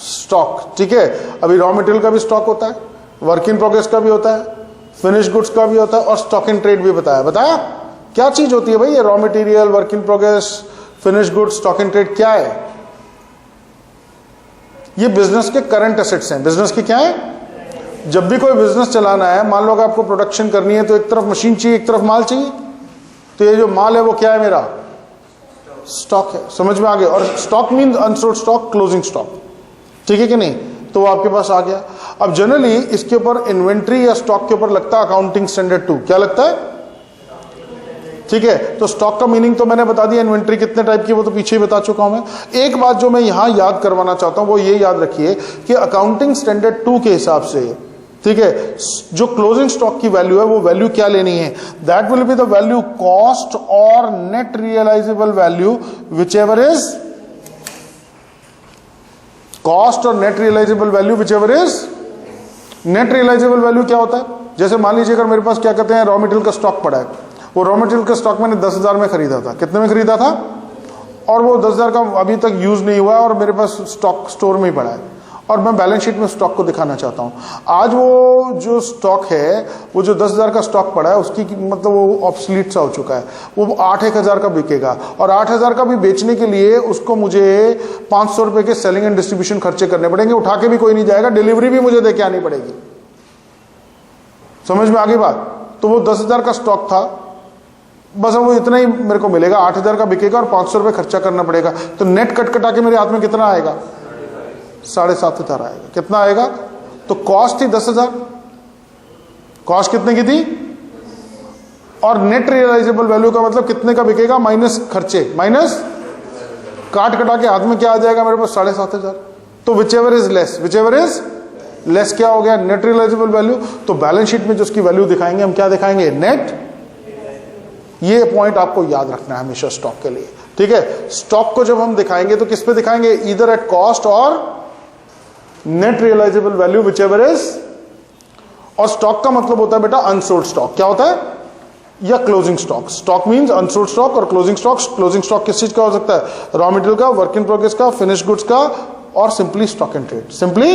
स्टॉक, ठीक है। अभी रॉ मटेरियल का भी स्टॉक होता है, वर्क इन प्रोग्रेस का भी होता है, फिनिश गुड्स का भी होता है, और स्टॉक इन ट्रेड भी बताया। बताया क्या चीज होती है भाई ये? Raw material, work in progress, finish goods, stock in trade क्या है? ये बिजनेस के करंट एसेट्स हैं। बिजनेस के क्या है? जब भी कोई बिजनेस चलाना है, मान लो कि आपको प्रोडक्शन करनी है, तो एक तरफ मशीन चाहिए, एक तरफ माल चाहिए, तो ये जो माल है वो क्या है? मेरा स्टॉक है। समझ में आ गया? और stock mean unsold stock, closing stock, ठीक है कि नहीं? तो वो आपके पास आ गया। अब जनरली इसके ऊपर इन्वेंट्री या स्टॉक के ऊपर लगता है अकाउंटिंग स्टैंडर्ड 2। क्या लगता है? ठीक है। तो स्टॉक का मीनिंग तो मैंने बता दिया, इन्वेंट्री कितने टाइप की वो तो पीछे ही बता चुका हूं मैं। एक बात जो मैं यहां याद करवाना चाहता हूं वो ये याद रखिए कि अकाउंटिंग स्टैंडर्ड 2 के हिसाब से, ठीक है, जो क्लोजिंग स्टॉक की वैल्यू है वो वैल्यू क्या लेनी है? That will be the value cost और net realisable value, whichever is cost और net realisable value, whichever is. Net realisable value क्या होता है? जैसे मान लीजिए अगर मेरे पास क्या कहते हैं रॉ मटेरियल का स्टॉक पड़ा है, वो रॉ मटेरियल का स्टॉक मैंने 10,000 में खरीदा था। कितने में खरीदा था? और वो 10,000 का अभी तक यूज नहीं हुआ है और मेरे पास स्टॉक स्टोर में ही पड़ा है और मैं बैलेंस शीट में स्टॉक को दिखाना चाहता हूं। आज वो जो स्टॉक है, वो जो 10,000 का स्टॉक पड़ा है, उसकी मतलब वो ऑब्सलीट सा हो चुका है। वो 8,000 का बिकेगा और 8,000 का भी बेचने के लिए उसको मुझे 500 रुपए के सेलिंग एंड डिस्ट्रीब्यूशन खर्चे करने पड़ेंगे। उठा के भी कोई नहीं जाएगा, डिलीवरी भी मुझे देके आनी पड़ेगी। समझ में आ गई बात? तो वो 10,000 का स्टॉक था, बस वो इतना ही मेरे को मिलेगा। 8,000 का बिकेगा और 500 रुपए खर्चा करना पड़ेगा। तो नेट कट कटा के मेरे हाथ में कितना आएगा? 7,500 आएगा। कितना आएगा? तो कॉस्ट थी 10,000, कॉस्ट कितने की थी? और नेट रियलाइजेबल वैल्यू का मतलब कितने का बिकेगा माइनस खर्चे, माइनस काट कटा के हाथ में क्या आ जाएगा मेरे पास? 7,500। तो whichever is less, whichever is less क्या हो गया? Net realisable value. तो बैलेंस शीट में जो उसकी वैल्यू दिखाएंगे हम क्या दिखाएंगे? नेट। ये पॉइंट आपको याद रखना है हमेशा स्टॉक के लिए, ठीक है? स्टॉक को जब हम दिखाएंगे तो किस पे दिखाएंगे? ईदर एट कॉस्ट और net realisable value, whichever is. और स्टॉक का मतलब होता है बेटा अनसोल्ड स्टॉक। क्या होता है? या closing stock. Stock means unsold stock और क्लोजिंग स्टॉक। क्लोजिंग स्टॉक किस चीज का हो सकता है? रॉ मटेरियल का, वर्क इन प्रोग्रेस का, फिनिश गुड्स का और simply stock and trade. Simply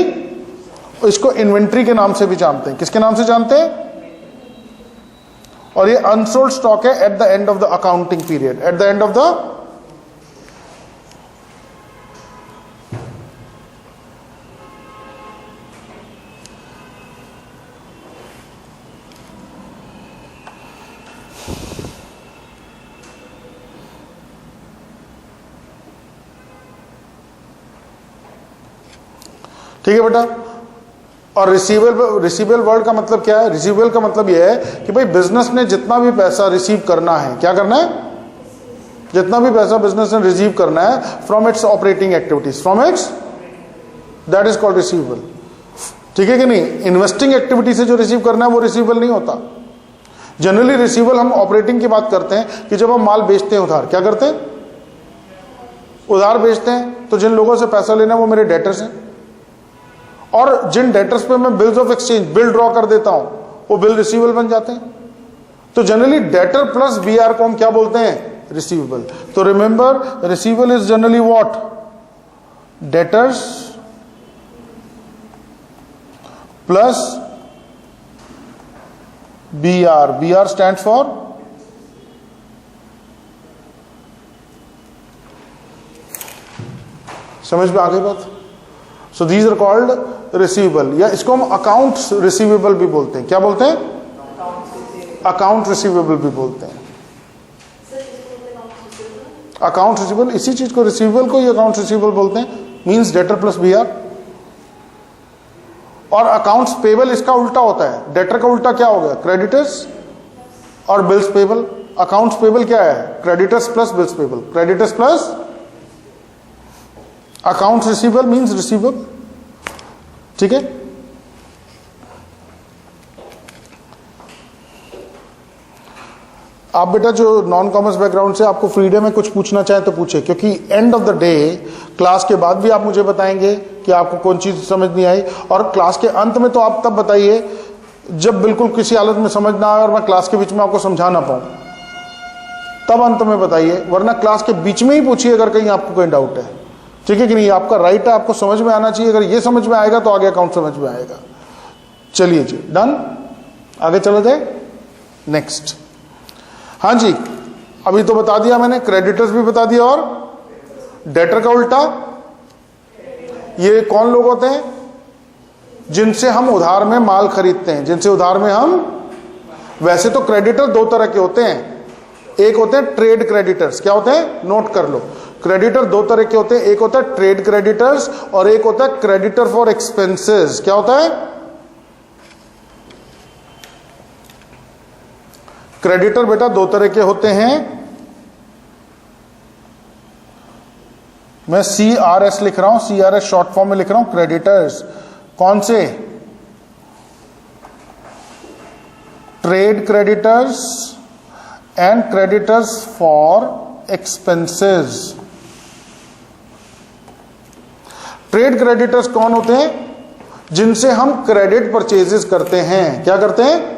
इसको इन्वेंट्री के नाम से भी जानते हैं। किसके नाम से जानते हैं? और ये अनसोल्ड स्टॉक है at the end of the accounting period, at the end of the ठीक है बेटा। और रिसीवेबल वर्ड का मतलब क्या है? रिसीवेबल का मतलब यह है कि भाई बिजनेस ने जितना भी पैसा रिसीव करना है, क्या करना है? जितना भी पैसा बिजनेस ने रिसीव करना है from its operating activities, from its, that is called receivable. ठीक है कि नहीं? इन्वेस्टिंग एक्टिविटी से जो रिसीव करना है वो रिसीवेबल नहीं होता। जनरली रिसीवेबल हम ऑपरेटिंग की बात करते हैं कि जब हम माल बेचते हैं उधार, क्या करते हैं? उधार बेचते हैं। तो जिन लोगों से पैसा लेना है वो मेरे डेटर्स हैं और जिन डेटर्स पे मैं bills of exchange bill draw कर देता हूं वो बिल रिसीवेबल बन जाते हैं। तो जनरली डेटर प्लस बीआर को हम क्या बोलते हैं? रिसीवेबल। तो remember receivable is generally what? Debtors plus BR. BR stands for समझ में आ गई बात? So these are called receivable, या इसको हम अकाउंट्स रिसीवेबल भी बोलते हैं। क्या बोलते हैं? अकाउंट रिसीवेबल भी बोलते हैं। अकाउंट रिसीवेबल, इसी चीज को रिसीवेबल को ही अकाउंट रिसीवेबल बोलते हैं। Means debtor plus BR. और अकाउंट्स पेबल इसका उल्टा होता है। डेटर का उल्टा क्या हो गया? क्रेडिटर्स और बिल्स पेबल। अकाउंट्स पेबल क्या है? Creditors plus bills payable. Creditors plus accounts receivable means receivable. ठीक है? आप बेटा जो नॉन कॉमर्स बैकग्राउंड से, आपको फ्रीडम है कुछ पूछना चाहे तो पूछे, क्योंकि end of the day class के बाद भी आप मुझे बताएंगे कि आपको कौन चीज समझ नहीं आई, और क्लास के अंत में तो आप तब बताइए जब बिल्कुल किसी हालत में समझ ना आए और मैं क्लास के बीच में आपको समझा ना पाऊं, तब अंत में बताइए। वरना क्लास के बीच में ही पूछिए अगर कहीं आपको कोई डाउट है। ठीक है कि नहीं? आपका राइट है, आपको समझ में आना चाहिए। अगर ये समझ में आएगा तो आगे अकाउंट समझ में आएगा। चलिए जी, डन। आगे चलो जाए नेक्स्ट। हाँ जी, अभी तो बता दिया मैंने, क्रेडिटर्स भी बता दिया और डेटर का उल्टा। ये कौन लोग होते हैं? जिनसे हम उधार में माल खरीदते हैं, जिनसे उधार में हम, वैसे तो क्रेडिटर दो तरह के होते हैं। एक होते हैं ट्रेड क्रेडिटर्स। क्या होते हैं? नोट कर लो। क्रेडिटर दो तरह के होते हैं। एक होता है ट्रेड क्रेडिटर्स और एक होता है क्रेडिटर फॉर एक्सपेंसेस। क्या होता है? क्रेडिटर बेटा दो तरह के होते हैं। मैं CRS लिख रहा हूं, CRS शॉर्ट फॉर्म में लिख रहा हूं। क्रेडिटर्स कौन से? Trade creditors and creditors for expenses. Trade creditors कौन होते हैं? जिनसे हम क्रेडिट परचेजेस करते हैं। क्या करते हैं?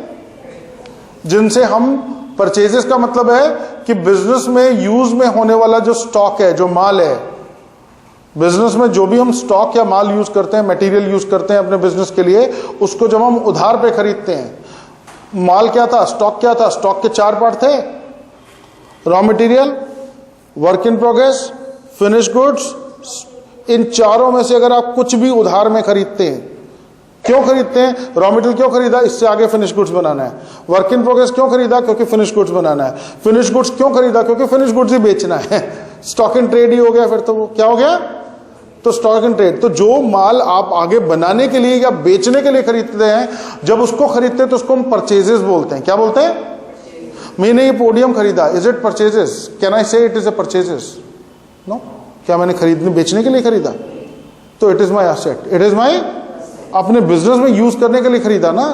जिनसे हम परचेजेस का मतलब है कि बिजनेस में यूज में होने वाला जो स्टॉक है, जो माल है, बिजनेस में जो भी हम स्टॉक या माल यूज करते हैं, मटेरियल यूज करते हैं अपने बिजनेस के लिए, उसको जब हम उधार पे खरीदते हैं, माल क्या था, स्टॉक क्या था? स्टॉक के 4 पार्ट थे, raw material, work in progress, finish goods. इन चारों में से अगर आप कुछ भी उधार में खरीदते हैं, क्यों खरीदते हैं? रॉ मटेरियल क्यों खरीदा? इससे आगे फिनिश गुड्स बनाना है। वर्क इन प्रोग्रेस क्यों खरीदा? क्योंकि फिनिश गुड्स बनाना है। फिनिश गुड्स क्यों खरीदा? क्योंकि फिनिश गुड्स ही बेचना है। स्टॉक इन ट्रेड ही हो गया, फिर तो वो क्या हो गया? तो स्टॉक इन ट्रेड। तो जो माल आप आगे बनाने के लिए या बेचने के लिए खरीदते हैं, जब उसको खरीदते हैं तो उसको हम परचेजेस बोलते हैं। क्या बोलते हैं? मैंने ये पोडियम खरीदा, is it purchases? Can I say it is a purchases? No. क्या मैंने खरीदने बेचने के लिए खरीदा? तो it is my asset, it is my, अपने बिजनेस में यूज करने के लिए खरीदा ना,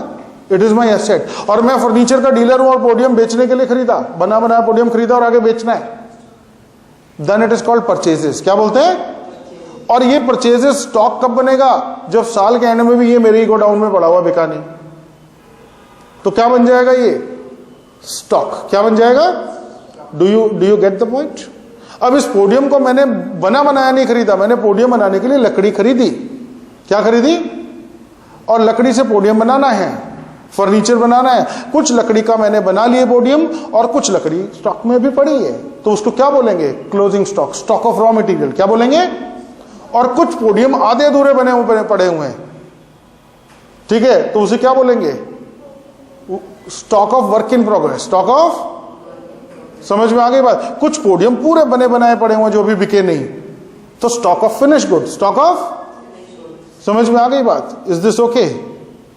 इट इज माई एसेट। और मैं फर्नीचर का डीलर हूं और पोडियम बेचने के लिए खरीदा, बना बनाया पोडियम खरीदा और आगे बेचना है, then it is called purchases. क्या बोलते हैं? और ये परचेजेस स्टॉक कब बनेगा? जब साल के एंड में भी ये मेरे ही गोडाउन में पड़ा हुआ, बिका नहीं, तो क्या बन जाएगा? ये स्टॉक। क्या बन जाएगा? Do you get the point? अब इस पोडियम को मैंने बना बनाया नहीं खरीदा, मैंने पोडियम बनाने के लिए लकड़ी खरीदी। क्या खरीदी? और लकड़ी से पोडियम बनाना है, फर्नीचर बनाना है। कुछ लकड़ी का मैंने बना लिए पोडियम और कुछ लकड़ी स्टॉक में भी पड़ी है, तो उसको क्या बोलेंगे? Closing stock, stock of raw material. क्या बोलेंगे? और कुछ पोडियम आधे अधूरे बने हुए पड़े हुए हैं, ठीक है, तो उसे क्या बोलेंगे? Stock of work in progress, stock of, समझ में आ गई बात? कुछ पोडियम पूरे बने बनाए पड़े हुए जो भी बिके नहीं, तो stock of finish good, stock of, समझ में आ गई बात? Is this okay?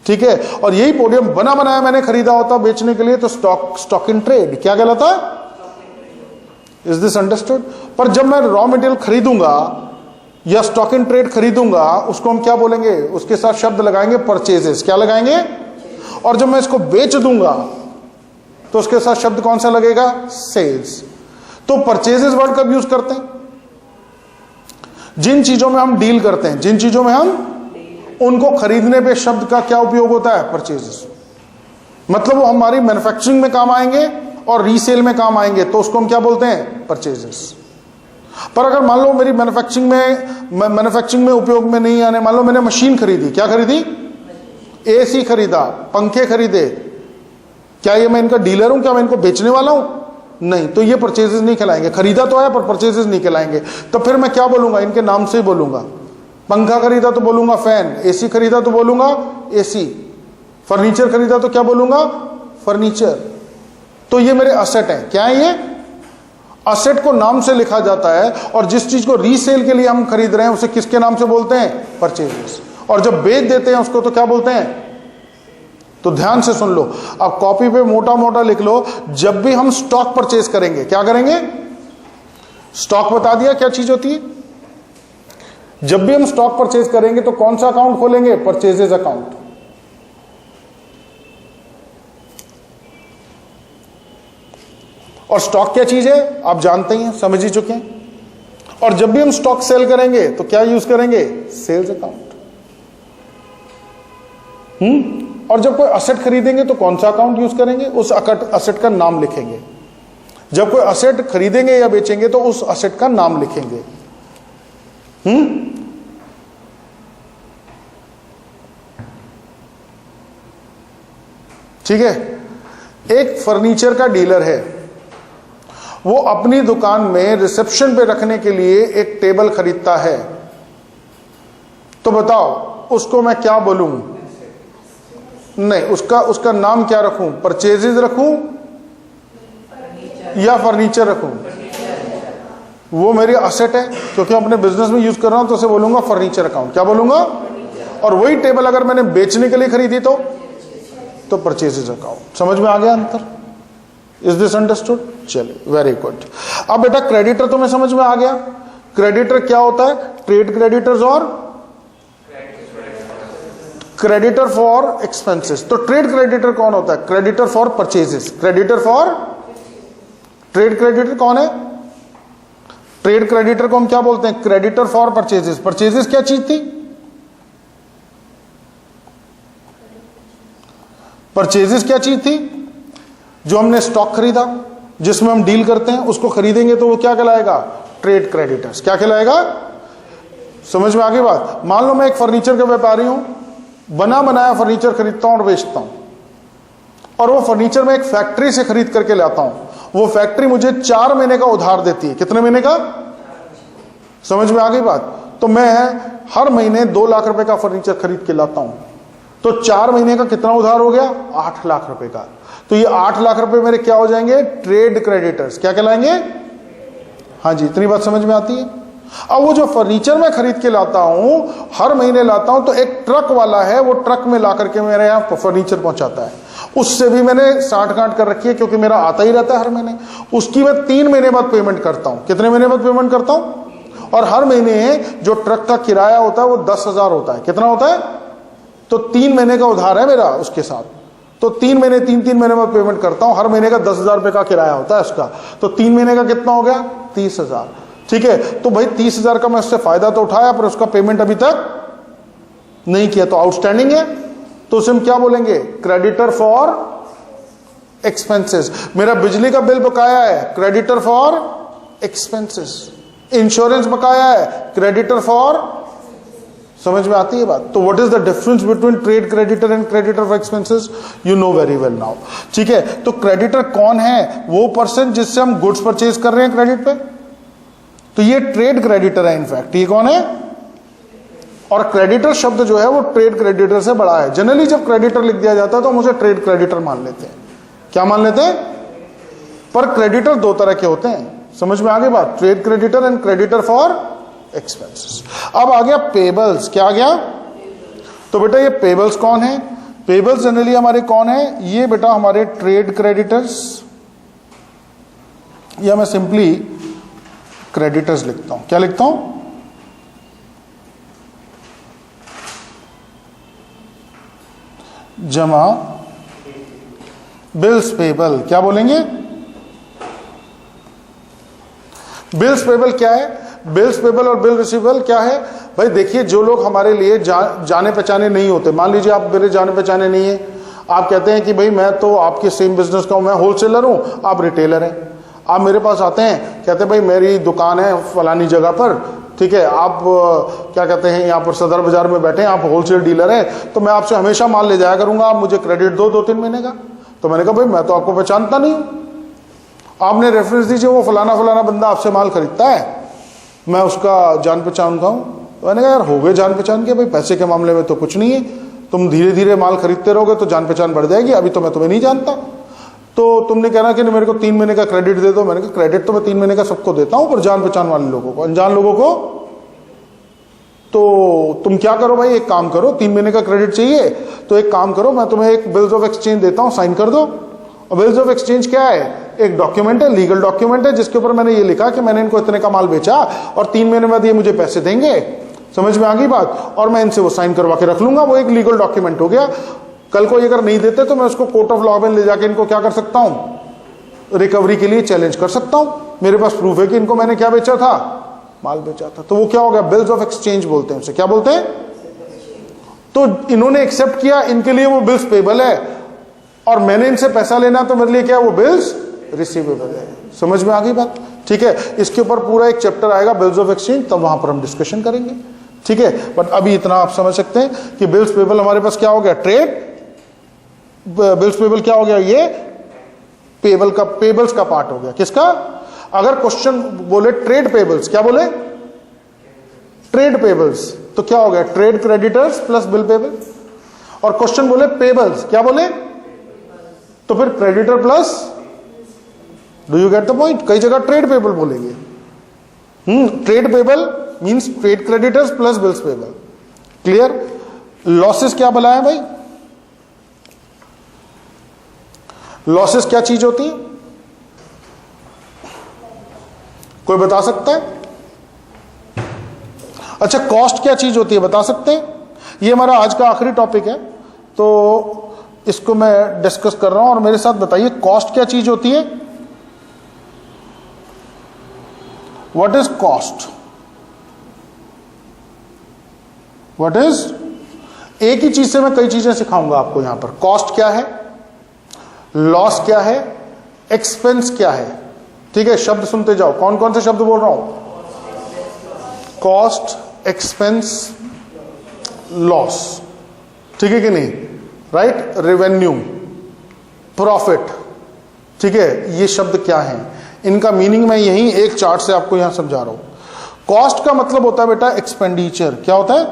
ठीक है। और यही पोडियम बना बनाया मैंने खरीदा होता बेचने के लिए, तो स्टॉक इन ट्रेड। क्या कहलाता? Is this understood? पर जब मैं रॉ मटेरियल खरीदूंगा या स्टॉक इन ट्रेड खरीदूंगा, उसको हम क्या बोलेंगे? उसके साथ शब्द लगाएंगे परचेजेस। क्या लगाएंगे? और जब मैं इसको बेच दूंगा तो उसके साथ शब्द कौन सा लगेगा? सेल्स। तो परचेजेस वर्ड कब यूज करते हैं? जिन चीजों में हम डील करते हैं, जिन चीजों में हम, उनको खरीदने पे शब्द का क्या उपयोग होता है? परचेजेस। मतलब वो हमारी मैन्युफैक्चरिंग में काम आएंगे और रीसेल में काम आएंगे, तो उसको हम क्या बोलते हैं? परचेजेस। पर अगर मान लो मेरी मैन्युफैक्चरिंग में उपयोग में नहीं आने, मान लो मैंने मशीन खरीदी, क्या खरीदी? एसी खरीदा, पंखे खरीदे, क्या ये मैं इनका डीलर हूं? क्या मैं इनको बेचने वाला हूं? नहीं, तो ये परचेजेस नहीं कहलाएंगे। खरीदा तो है पर परचेजेस नहीं कहलाएंगे। तो फिर मैं क्या बोलूंगा? इनके नाम से ही बोलूंगा। पंखा खरीदा तो बोलूंगा फैन, एसी खरीदा तो बोलूंगा एसी, फर्नीचर खरीदा तो क्या बोलूंगा? फर्नीचर। तो ये मेरे असेट है। क्या है ये? असेट को नाम से लिखा जाता है, और जिस चीज को रीसेल के लिए हम खरीद रहे हैं उसे किसके नाम से बोलते हैं? परचेजेस। और जब बेच देते हैं उसको तो क्या बोलते हैं? तो ध्यान से सुन लो, अब कॉपी पे मोटा मोटा लिख लो। जब भी हम स्टॉक परचेज करेंगे, क्या करेंगे? स्टॉक बता दिया क्या चीज होती है? जब भी हम स्टॉक परचेज करेंगे तो कौन सा अकाउंट खोलेंगे? Purchases account. और स्टॉक क्या चीज है आप जानते ही हैं, समझ ही चुके हैं। और जब भी हम स्टॉक सेल करेंगे तो क्या यूज करेंगे? Sales account. और जब कोई असेट खरीदेंगे तो कौन सा अकाउंट यूज करेंगे? उस असेट का नाम लिखेंगे। जब कोई असेट खरीदेंगे या बेचेंगे तो उस असेट का नाम लिखेंगे। ठीक है। एक फर्नीचर का डीलर है, वो अपनी दुकान में रिसेप्शन पे रखने के लिए एक टेबल खरीदता है, तो बताओ उसको मैं क्या बोलूं? नहीं, उसका नाम क्या रखूं? परचेजेज रखूं या फर्नीचर रखूं? वो मेरी असेट है, क्योंकि अपने बिजनेस में यूज कर रहा हूं, तो उसे बोलूंगा फर्नीचर अकाउंट। क्या बोलूंगा? और वही टेबल अगर मैंने बेचने के लिए खरीदी तो परचेजेज अकाउंट। समझ में आ गया अंतर? Is this understood? चलिए, वेरी गुड। अब बेटा क्रेडिटर तुम्हें समझ में आ गया। क्रेडिटर क्या होता है? ट्रेड क्रेडिटर्स और क्रेडिटर फॉर एक्सपेंसेस। तो ट्रेड क्रेडिटर कौन होता है? Creditor for purchases. Creditor for trade creditor कौन है? ट्रेड क्रेडिटर को हम क्या बोलते हैं? Creditor for purchases. परचेजेस क्या चीज थी? परचेजेस क्या चीज थी? जो हमने स्टॉक खरीदा, जिसमें हम डील करते हैं, उसको खरीदेंगे तो वो क्या कहलाएगा? Trade creditors. क्या कहलाएगा? समझ में आ गई बात? मान लो मैं एक फर्नीचर का व्यापारी हूं, बना बनाया फर्नीचर खरीदता हूं और बेचता हूं, और वो फर्नीचर मैं एक फैक्ट्री से खरीद करके लाता हूं। वो फैक्ट्री मुझे 4 महीने का उधार देती है। कितने महीने का? समझ में आ गई बात? तो मैं हर महीने 2 लाख रुपए का फर्नीचर खरीद के लाता हूं, तो 4 महीने का कितना उधार हो गया? 8 लाख रुपए का। तो ये 8 लाख रुपए मेरे क्या हो जाएंगे? Trade creditors. क्या कहलाएंगे? हाँ जी, इतनी बात समझ में आती है? अब वो जो फर्नीचर मैं खरीद के लाता हूं, हर महीने लाता हूं, तो एक ट्रक वाला है, वो ट्रक में ला करके मेरे यहां फर्नीचर पहुंचाता है। उससे भी मैंने साठ गांठ कर रखी है, क्योंकि मेरा आता ही रहता है हर महीने। उसकी मैं 3 महीने बाद पेमेंट करता हूं। कितने महीने बाद पेमेंट करता हूं? और हर महीने जो ट्रक का किराया होता है वो 10,000 होता है। कितना होता है? तो 3 महीने का उधार है मेरा उसके साथ, तो 3 महीने 3 महीने बाद पेमेंट करता हूं। हर महीने का 10,000 रुपए का किराया होता है उसका, तो 3 महीने का कितना हो गया? 30,000। ठीक है, तो भाई 30,000 का मैं उससे फायदा तो उठाया, पर उसका पेमेंट अभी तक नहीं किया, तो आउटस्टैंडिंग है। तो उसे हम क्या बोलेंगे? Creditor for expenses. मेरा बिजली का बिल बकाया है, क्रेडिटर फॉर एक्सपेंसेस। इंश्योरेंस बकाया है, क्रेडिटर फॉर। समझ में आती है बात? तो what is the difference between trade creditor and creditor for expenses? You know very well now. ठीक है, तो क्रेडिटर कौन है? वो पर्सन जिससे हम गुड्स परचेज कर रहे हैं क्रेडिट पे, तो ये ट्रेड क्रेडिटर है। इनफैक्ट ये कौन है? और क्रेडिटर शब्द जो है वो ट्रेड क्रेडिटर से बड़ा है। जनरली जब क्रेडिटर लिख दिया जाता है तो हम उसे ट्रेड क्रेडिटर मान लेते हैं। क्या मान लेते हैं? पर क्रेडिटर 2 तरह के होते हैं। समझ में आ गई बात? Trade creditor and creditor for expenses. अब आ गया पेबल्स। क्या आ गया? तो बेटा ये पेबल्स कौन है? पेबल्स जनरली हमारे कौन है? ये बेटा हमारे ट्रेड क्रेडिटर्स, या मैं सिंपली क्रेडिटर्स लिखता हूं। क्या लिखता हूं? जमा बिल्स पेबल। क्या बोलेंगे? बिल्स पेबल क्या है? बिल्स पेबल और बिल रिसीवेबल क्या है? भाई देखिए, जो लोग हमारे लिए जाने पहचाने नहीं होते, मान लीजिए आप मेरे जाने पहचाने नहीं है, आप कहते हैं कि भाई मैं तो आपके सेम बिजनेस का हूं, मैं होलसेलर हूं, आप रिटेलर हैं। आप मेरे पास आते हैं, कहते हैं भाई मेरी दुकान है फलानी जगह पर, ठीक है, आप क्या कहते हैं यहाँ पर सदर बाजार में बैठे हैं, आप होलसेल डीलर हैं, तो मैं आपसे हमेशा माल ले जाया करूंगा, आप मुझे क्रेडिट दो 2-3 महीने का। तो मैंने कहा भाई मैं तो आपको पहचानता नहीं हूं, आपने रेफरेंस दीजिए, वो फलाना फलाना बंदा आपसे माल खरीदता है, मैं उसका जान पहचान का हूं। तो मैंने कहा यार हो गए जान पहचान के, भाई पैसे के मामले में तो कुछ नहीं है, तुम धीरे धीरे माल खरीदते रहोगे तो जान पहचान बढ़ जाएगी, अभी तो मैं तुम्हें नहीं जानता। तो तुमने कहना कि मेरे को 3 महीने का क्रेडिट दे दो। मैंने कहा क्रेडिट तो मैं 3 महीने का सबको देता हूं, पर जान पहचान वाले लोगों को, अनजान लोगों को तो तुम क्या करो भाई, एक काम करो, 3 महीने का क्रेडिट चाहिए तो एक काम करो, मैं तुम्हें एक बिल्स ऑफ एक्सचेंज देता हूं, साइन कर दो। और बिल्स ऑफ एक्सचेंज क्या है? एक डॉक्यूमेंट है, लीगल डॉक्यूमेंट है, जिसके ऊपर मैंने ये लिखा कि मैंने इनको इतने का माल बेचा और 3 महीने बाद ये मुझे पैसे देंगे। समझ में आ गई बात? और मैं इनसे वो साइन करवा के रख लूंगा, वो एक लीगल डॉक्यूमेंट हो गया। कल को ये अगर नहीं देते तो मैं उसको कोर्ट ऑफ लॉ में ले जाके इनको क्या कर सकता हूं, रिकवरी के लिए चैलेंज कर सकता हूं। मेरे पास प्रूफ है कि इनको मैंने क्या बेचा था, माल बेचा था। तो वो क्या हो गया? बिल्स ऑफ एक्सचेंज बोलते हैं उसे। क्या बोलते हैं? तो इन्होंने एक्सेप्ट किया, इनके लिए वो बिल्स पेबल है, और मैंने इनसे पैसा लेना तो मेरे लिए क्या, वो बिल्स रिसीवेबल है। समझ में आ गई बात? ठीक है, इसके ऊपर पूरा एक चैप्टर आएगा बिल्स ऑफ एक्सचेंज, तब वहां पर हम डिस्कशन करेंगे। ठीक है, बट अभी इतना आप समझ सकते हैं कि बिल्स पेबल हमारे पास क्या हो गया, ट्रेड। बिल्स पेबल क्या हो गया, ये पेबल का, पेबल्स का पार्ट हो गया। किसका? अगर क्वेश्चन बोले ट्रेड पेबल्स, क्या बोले, ट्रेड पेबल्स, तो क्या हो गया, trade creditors plus bill payable. और क्वेश्चन बोले पेबल्स, क्या बोले, तो फिर creditor plus, do you get the point? कई जगह ट्रेड पेबल बोलेंगे। Trade payable means trade creditors plus bills payable. Clear? Losses क्या बनाया भाई? लॉसेस क्या चीज होती है, कोई बता सकता है? अच्छा, कॉस्ट क्या चीज होती है, बता सकते हैं? ये हमारा आज का आखिरी टॉपिक है, तो इसको मैं डिस्कस कर रहा हूं, और मेरे साथ बताइए कॉस्ट क्या चीज होती है? What is cost? What is? एक ही चीज से मैं कई चीजें सिखाऊंगा आपको यहां पर। कॉस्ट क्या है, लॉस क्या है, एक्सपेंस क्या है? ठीक है, शब्द सुनते जाओ, कौन कौन से शब्द बोल रहा हूं? कॉस्ट, एक्सपेंस, लॉस, ठीक है कि नहीं? राइट, रेवेन्यू, प्रॉफिट, ठीक है, ये शब्द क्या है? इनका मीनिंग मैं यही एक चार्ट से आपको यहां समझा रहा हूं। कॉस्ट का मतलब होता है बेटा एक्सपेंडिचर। क्या होता है?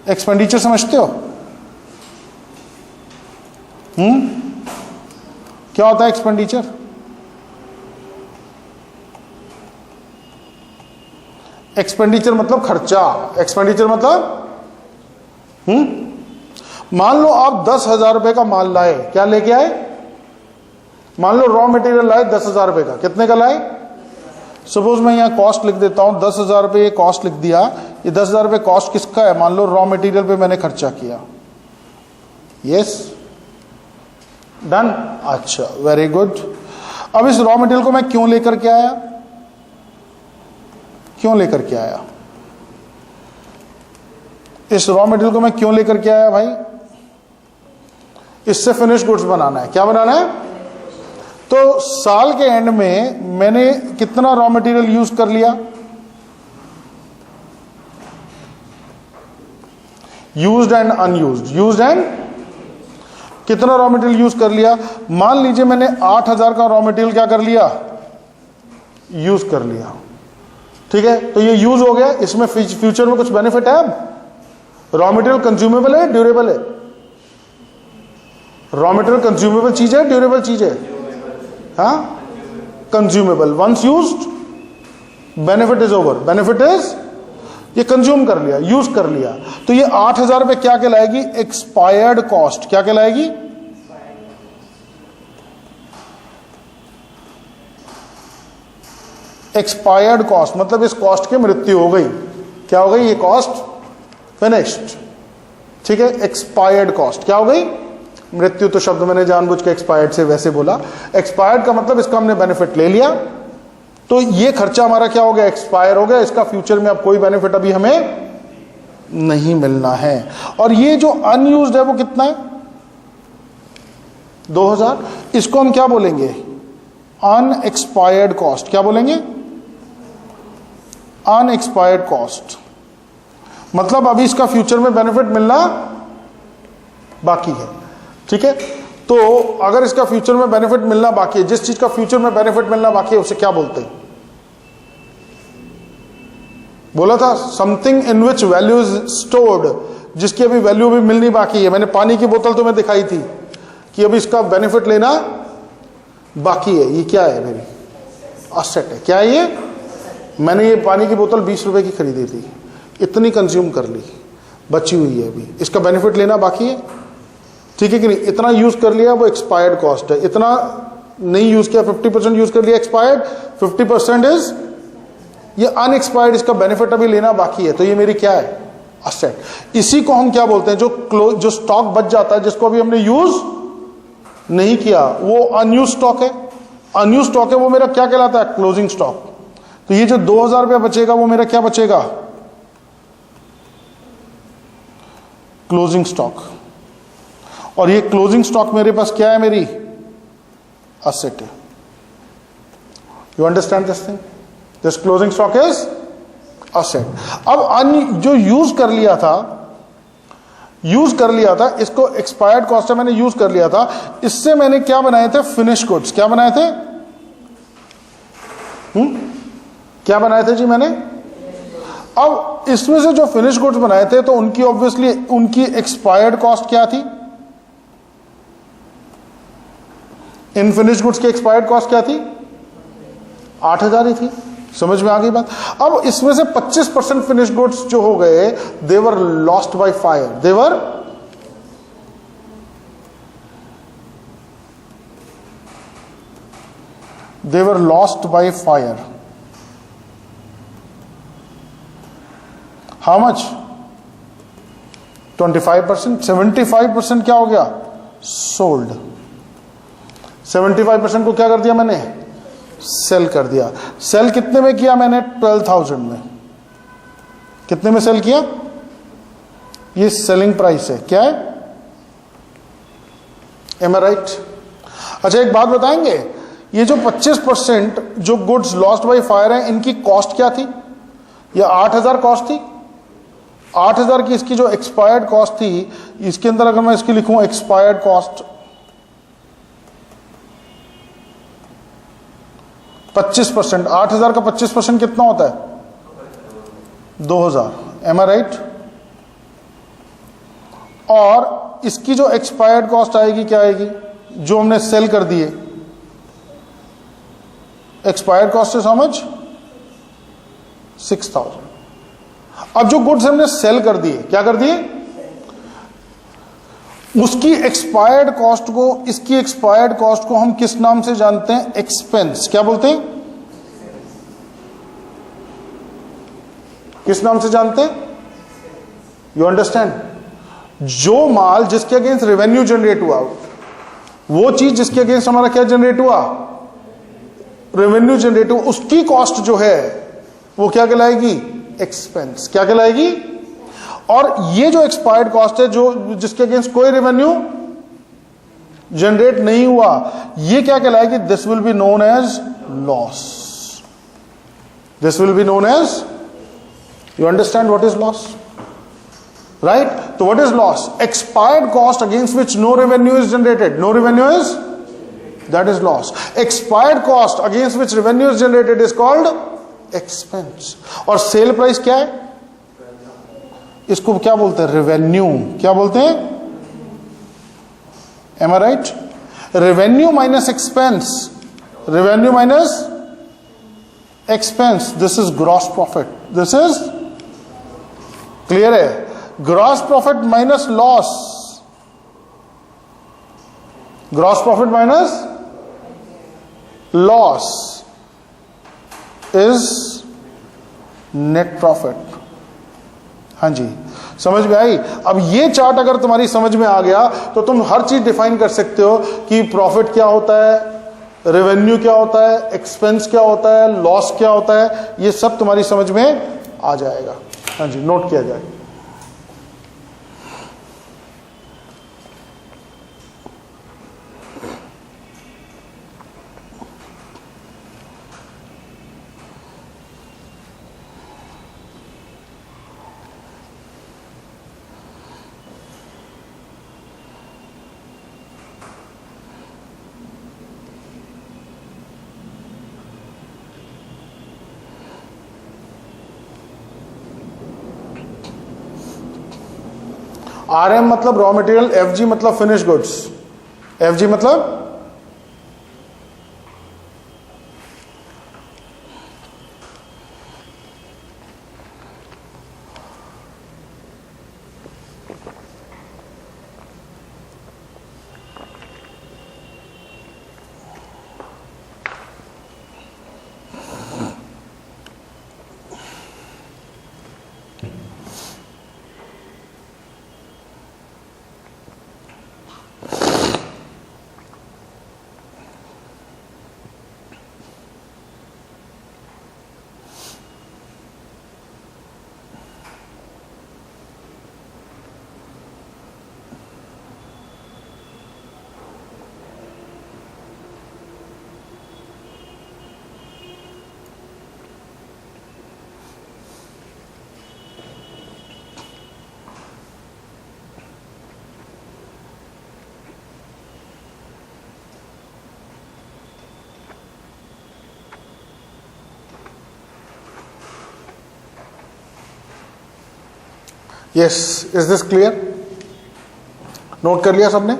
एक्सपेंडिचर समझते हो? क्या होता है एक्सपेंडिचर? एक्सपेंडिचर मतलब खर्चा। एक्सपेंडिचर मतलब मान लो आप 10,000 रुपए का माल लाए। क्या लेके आए? मान लो रॉ मटेरियल लाए 10,000 रुपए का। कितने का लाए? सपोज मैं यहां कॉस्ट लिख देता हूं, 10,000 रुपए ये कॉस्ट लिख दिया। ये 10,000 रुपए कॉस्ट किसका है? मान लो रॉ मटेरियल पे मैंने खर्चा किया। Yes, done. अच्छा, वेरी गुड। अब इस रॉ मटेरियल को मैं क्यों लेकर के आया? क्यों लेकर के आया? इस रॉ मटेरियल को मैं क्यों लेकर के आया भाई? इससे फिनिश गुड्स बनाना है। क्या बनाना है? तो साल के एंड में मैंने कितना रॉ मटेरियल यूज कर लिया? Used and unused, used and कितना रॉ मटेरियल यूज कर लिया? मान लीजिए मैंने 8,000 का रॉ मटेरियल क्या कर लिया? यूज कर लिया। ठीक है, तो ये यूज हो गया। इसमें फ्यूचर में कुछ बेनिफिट है? अब रॉ मटेरियल कंज्यूमेबल है, ड्यूरेबल है? रॉ मटेरियल कंज्यूमेबल चीज है, ड्यूरेबल चीज है? हाँ, consumable. Once used, benefit is over. Benefit is ये कंज्यूम कर लिया, यूज कर लिया। तो ये 8,000 रुपए क्या कहलाएगी? Expired cost. क्या कहलाएगी? Expired cost. मतलब इस कॉस्ट की मृत्यु हो गई। क्या हो गई? ये कॉस्ट फिनिश्ड। ठीक है, एक्सपायर्ड कॉस्ट क्या हो गई? मृत्यु। तो शब्द मैंने जानबूझ के एक्सपायर्ड से वैसे बोला। एक्सपायर्ड का मतलब इसका हमने बेनिफिट ले लिया, तो ये खर्चा हमारा क्या हो गया? एक्सपायर हो गया। इसका फ्यूचर में अब कोई बेनिफिट अभी हमें नहीं मिलना है। और ये जो अनयूज्ड है वो कितना है? 2,000। इसको हम क्या बोलेंगे? Unexpired cost. क्या बोलेंगे? Unexpired cost. मतलब अभी इसका फ्यूचर में बेनिफिट मिलना बाकी है। ठीक है, तो अगर इसका फ्यूचर में बेनिफिट मिलना बाकी है, जिस चीज का फ्यूचर में बेनिफिट मिलना बाकी है उसे क्या बोलते हैं? बोला था something in which value is stored, जिसकी अभी वैल्यू भी मिलनी बाकी है। मैंने पानी की बोतल तुम्हें दिखाई थी कि अभी इसका बेनिफिट लेना बाकी है। ये क्या है? मेरी असेट है। क्या है ये? मैंने ये पानी की बोतल 20 रुपए की खरीदी थी, इतनी कंज्यूम कर ली, बची हुई है अभी, इसका बेनिफिट लेना बाकी है। ठीक है कि नहीं? इतना यूज कर लिया वो एक्सपायर्ड कॉस्ट है। इतना नहीं यूज किया, 50% यूज कर लिया एक्सपायर्ड, 50% इज ये अनएक्सपायर्ड, इसका बेनिफिट अभी लेना बाकी है। तो ये मेरी क्या है? असेट। इसी को हम क्या बोलते हैं? जो स्टॉक बच जाता है जिसको अभी हमने यूज नहीं किया, वो अनयूज स्टॉक है। अनयूज स्टॉक है वो मेरा क्या कहलाता है? Closing stock. तो ये जो 2,000 रुपया बचेगा वो मेरा क्या बचेगा? Closing stock. और ये क्लोजिंग स्टॉक मेरे पास क्या है? मेरी असेट है। You understand this thing? This closing stock is asset. अब जो यूज कर लिया था, इसको एक्सपायर्ड कॉस्ट है, मैंने यूज कर लिया था। इससे मैंने क्या बनाए थे? Finish goods. क्या बनाए थे? क्या बनाए थे जी मैंने? अब इसमें से जो फिनिश गुड्स बनाए थे तो उनकी ऑब्वियसली उनकी एक्सपायर्ड कॉस्ट क्या थी? इन फिनिश गुड्स की एक्सपायर्ड कॉस्ट क्या थी? 8,000 ही थी। समझ में आ गई बात? अब इसमें से 25% फिनिश गुड्स जो हो गए, they were lost by fire. They were lost by fire. How much? 25%। 75% क्या हो गया? सोल्ड। 75% को क्या कर दिया मैंने? सेल कर दिया। सेल कितने में किया मैंने? 12,000 में। कितने में सेल किया? ये सेलिंग प्राइस है। क्या है? M I right? अच्छा एक बात बताएंगे, ये जो 25% जो गुड्स लॉस्ट बाय फायर है, इनकी कॉस्ट क्या थी? ये 8,000 कॉस्ट थी। 8,000 की इसकी जो एक्सपायर्ड कॉस्ट थी, इसके अंदर अगर मैं इसकी लिखूं एक्सपायर्ड कॉस्ट 25%, 8,000 का 25% कितना होता है? 2,000। M I right? और इसकी जो एक्सपायर्ड कॉस्ट आएगी क्या आएगी? जो हमने सेल कर दिए, expired cost is how much? 6,000। अब जो गुड्स हमने सेल कर दिए, क्या कर दिए? उसकी एक्सपायर्ड कॉस्ट को, इसकी एक्सपायर्ड कॉस्ट को हम किस नाम से जानते हैं? एक्सपेंस। क्या बोलते हैं? किस नाम से जानते हैं? You understand? जो माल जिसके अगेंस्ट रेवेन्यू जनरेट हुआ, वो चीज जिसके अगेंस्ट हमारा क्या जनरेट हुआ? रेवेन्यू जनरेट हुआ, उसकी कॉस्ट जो है वो क्या कहलाएगी? एक्सपेंस। क्या कहलाएगी? और ये जो एक्सपायर्ड कॉस्ट है, जो जिसके अगेंस्ट कोई रेवेन्यू जनरेट नहीं हुआ, ये क्या कहलाएगी? This will be known as loss. This will be known as, you understand what is loss, right? तो what is loss? Expired cost against which no revenue is generated. No revenue is, that is loss. Expired cost against which revenue is generated is called expense. और sale price क्या है? इसको क्या बोलते हैं? Revenue. क्या बोलते हैं? Am I right? Revenue minus expense, revenue minus expense, this is gross profit. This is clear है? Gross profit minus loss, gross profit minus loss is net profit. हाँ जी, समझ में आई? अब ये चार्ट अगर तुम्हारी समझ में आ गया तो तुम हर चीज डिफाइन कर सकते हो कि प्रॉफिट क्या होता है, रेवेन्यू क्या होता है, एक्सपेंस क्या होता है, लॉस क्या होता है, ये सब तुम्हारी समझ में आ जाएगा। हाँ जी, नोट किया जाए। RM मतलब रॉ मटेरियल, FG मतलब फिनिश गुड्स। FG मतलब yes, is this clear? Note कर लिया सबने?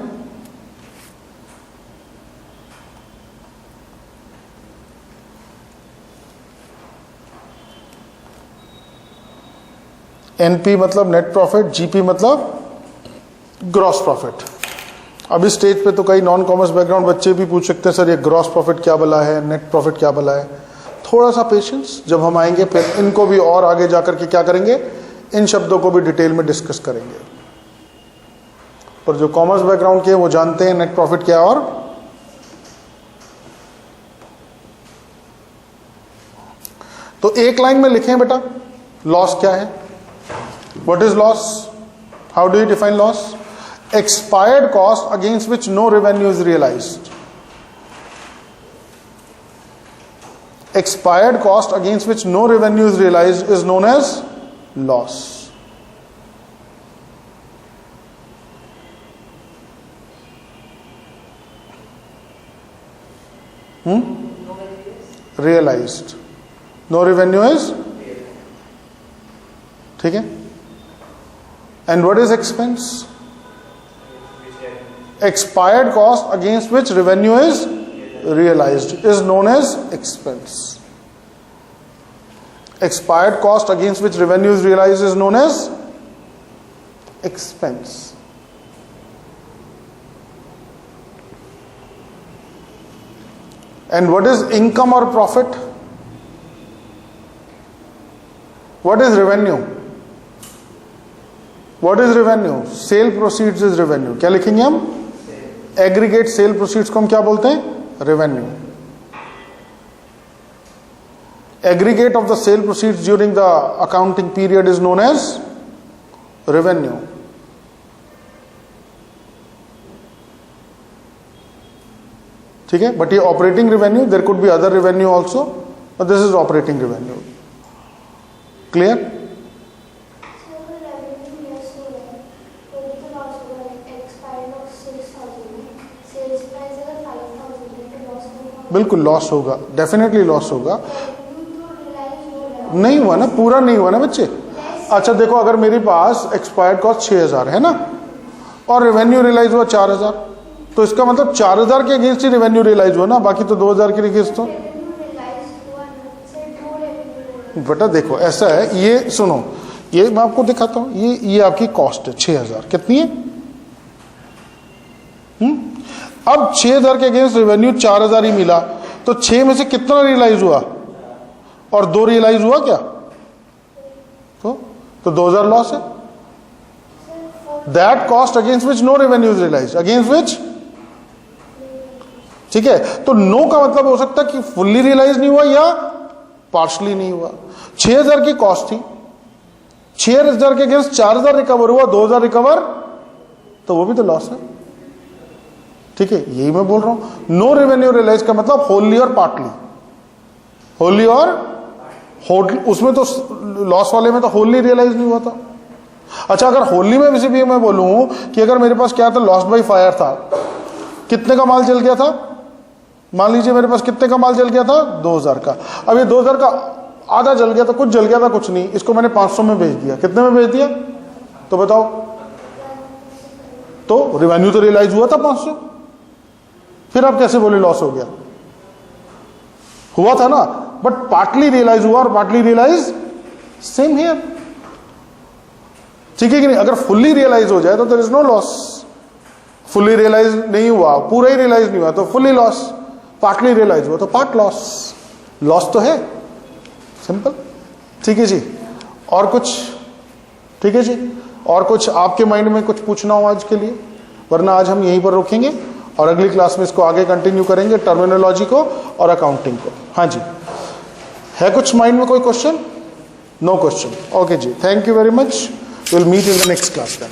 एनपी मतलब नेट प्रॉफिट, जीपी मतलब ग्रॉस प्रॉफिट। अब इस स्टेज पे तो कई नॉन कॉमर्स बैकग्राउंड बच्चे भी पूछ सकते हैं, सर ये ग्रॉस प्रॉफिट क्या भला है, नेट प्रॉफिट क्या भला है। थोड़ा सा पेशेंस, जब हम आएंगे फिर इनको भी और आगे जाकर के क्या करेंगे, इन शब्दों को भी डिटेल में डिस्कस करेंगे। पर जो कॉमर्स बैकग्राउंड के वो जानते हैं नेट प्रॉफिट क्या है। और तो एक लाइन में लिखें बेटा, लॉस क्या है? What is loss? How do you define loss? Expired cost against which no revenue is realised. expired cost against which no revenue is realized is known as loss. Realized. No revenue is, ठीक है. And what is expense? Expired cost against which revenue is realized is known as expense. Expired cost against which revenue is realized is known as expense. And what is income or profit? What is revenue? What is revenue? Sale proceeds is revenue. क्या लिखेंगे हम? Aggregate sale proceeds को हम क्या बोलते हैं? Revenue. Aggregate of the sale proceeds during the accounting period is known as revenue. ठीक है, but ये operating revenue, there could be other revenue also, but this is operating revenue. Clear? बिल्कुल loss होगा, डेफिनेटली लॉस होगा. नहीं हुआ ना, पूरा नहीं हुआ ना बच्चे. अच्छा देखो, अगर मेरे पास एक्सपायर्ड कॉस्ट 6000 है ना और रेवेन्यू रियलाइज हुआ 4000, तो इसका मतलब 4000 के अगेंस्ट ही रेवेन्यू रियलाइज हुआ ना, बाकी तो 2000 के अगेंस्ट. तो बेटा देखो ऐसा है, ये सुनो, ये मैं आपको दिखाता हूं. ये आपकी कॉस्ट है 6000. कितनी है? अब 6000 के अगेंस्ट रेवेन्यू 4000 ही मिला, तो 6 में से कितना रियलाइज हुआ और 2 रियलाइज हुआ क्या? तो 2000 लॉस है. That cost against which no revenue is realise, against which. ठीक है, तो नो का मतलब हो सकता है कि फुल्ली रियलाइज नहीं हुआ या पार्शली नहीं हुआ. 6000 की कॉस्ट थी, 6000 के अगेंस्ट 4000 रिकवर हुआ, 2000 रिकवर, तो वो भी तो लॉस है. ठीक है, यही मैं बोल रहा हूं. नो रेवेन्यू रियलाइज का मतलब होली और पार्टली. होली और उसमें तो लॉस वाले में तो होली रियलाइज नहीं हुआ था. अच्छा, अगर होली में भी मैं बोलूं कि अगर मेरे पास क्या था, लॉस्ट बाय फायर था, कितने का माल जल गया था? मान लीजिए मेरे पास कितने का माल जल गया था? 2000 का. अब ये 2000 का आधा जल गया था, कुछ जल गया था, कुछ नहीं. इसको मैंने 500 में बेच दिया. कितने में बेच दिया? तो बताओ, तो रेवेन्यू तो रियलाइज हुआ था 500. फिर आप कैसे बोले लॉस हो गया? हुआ था ना, बट पार्टली रियलाइज हुआ और पार्टली रियलाइज सेम हियर. ठीक है कि नहीं? अगर फुल्ली रियलाइज हो जाए तो there is no loss. Fully realise नहीं हुआ, पूरा ही रियलाइज नहीं हुआ तो फुल्ली लॉस. पार्टली रियलाइज हुआ तो पार्ट लॉस. लॉस तो है, सिंपल. ठीक है जी, और कुछ? ठीक है जी, और कुछ आपके माइंड में कुछ पूछना हो आज के लिए? वरना आज हम यहीं पर रोकेंगे और अगली क्लास में इसको आगे कंटिन्यू करेंगे, टर्मिनोलॉजी को और अकाउंटिंग को. हाँ जी, है कुछ माइंड में कोई क्वेश्चन? No question. ओके जी, thank you very much. Will meet in the next class then.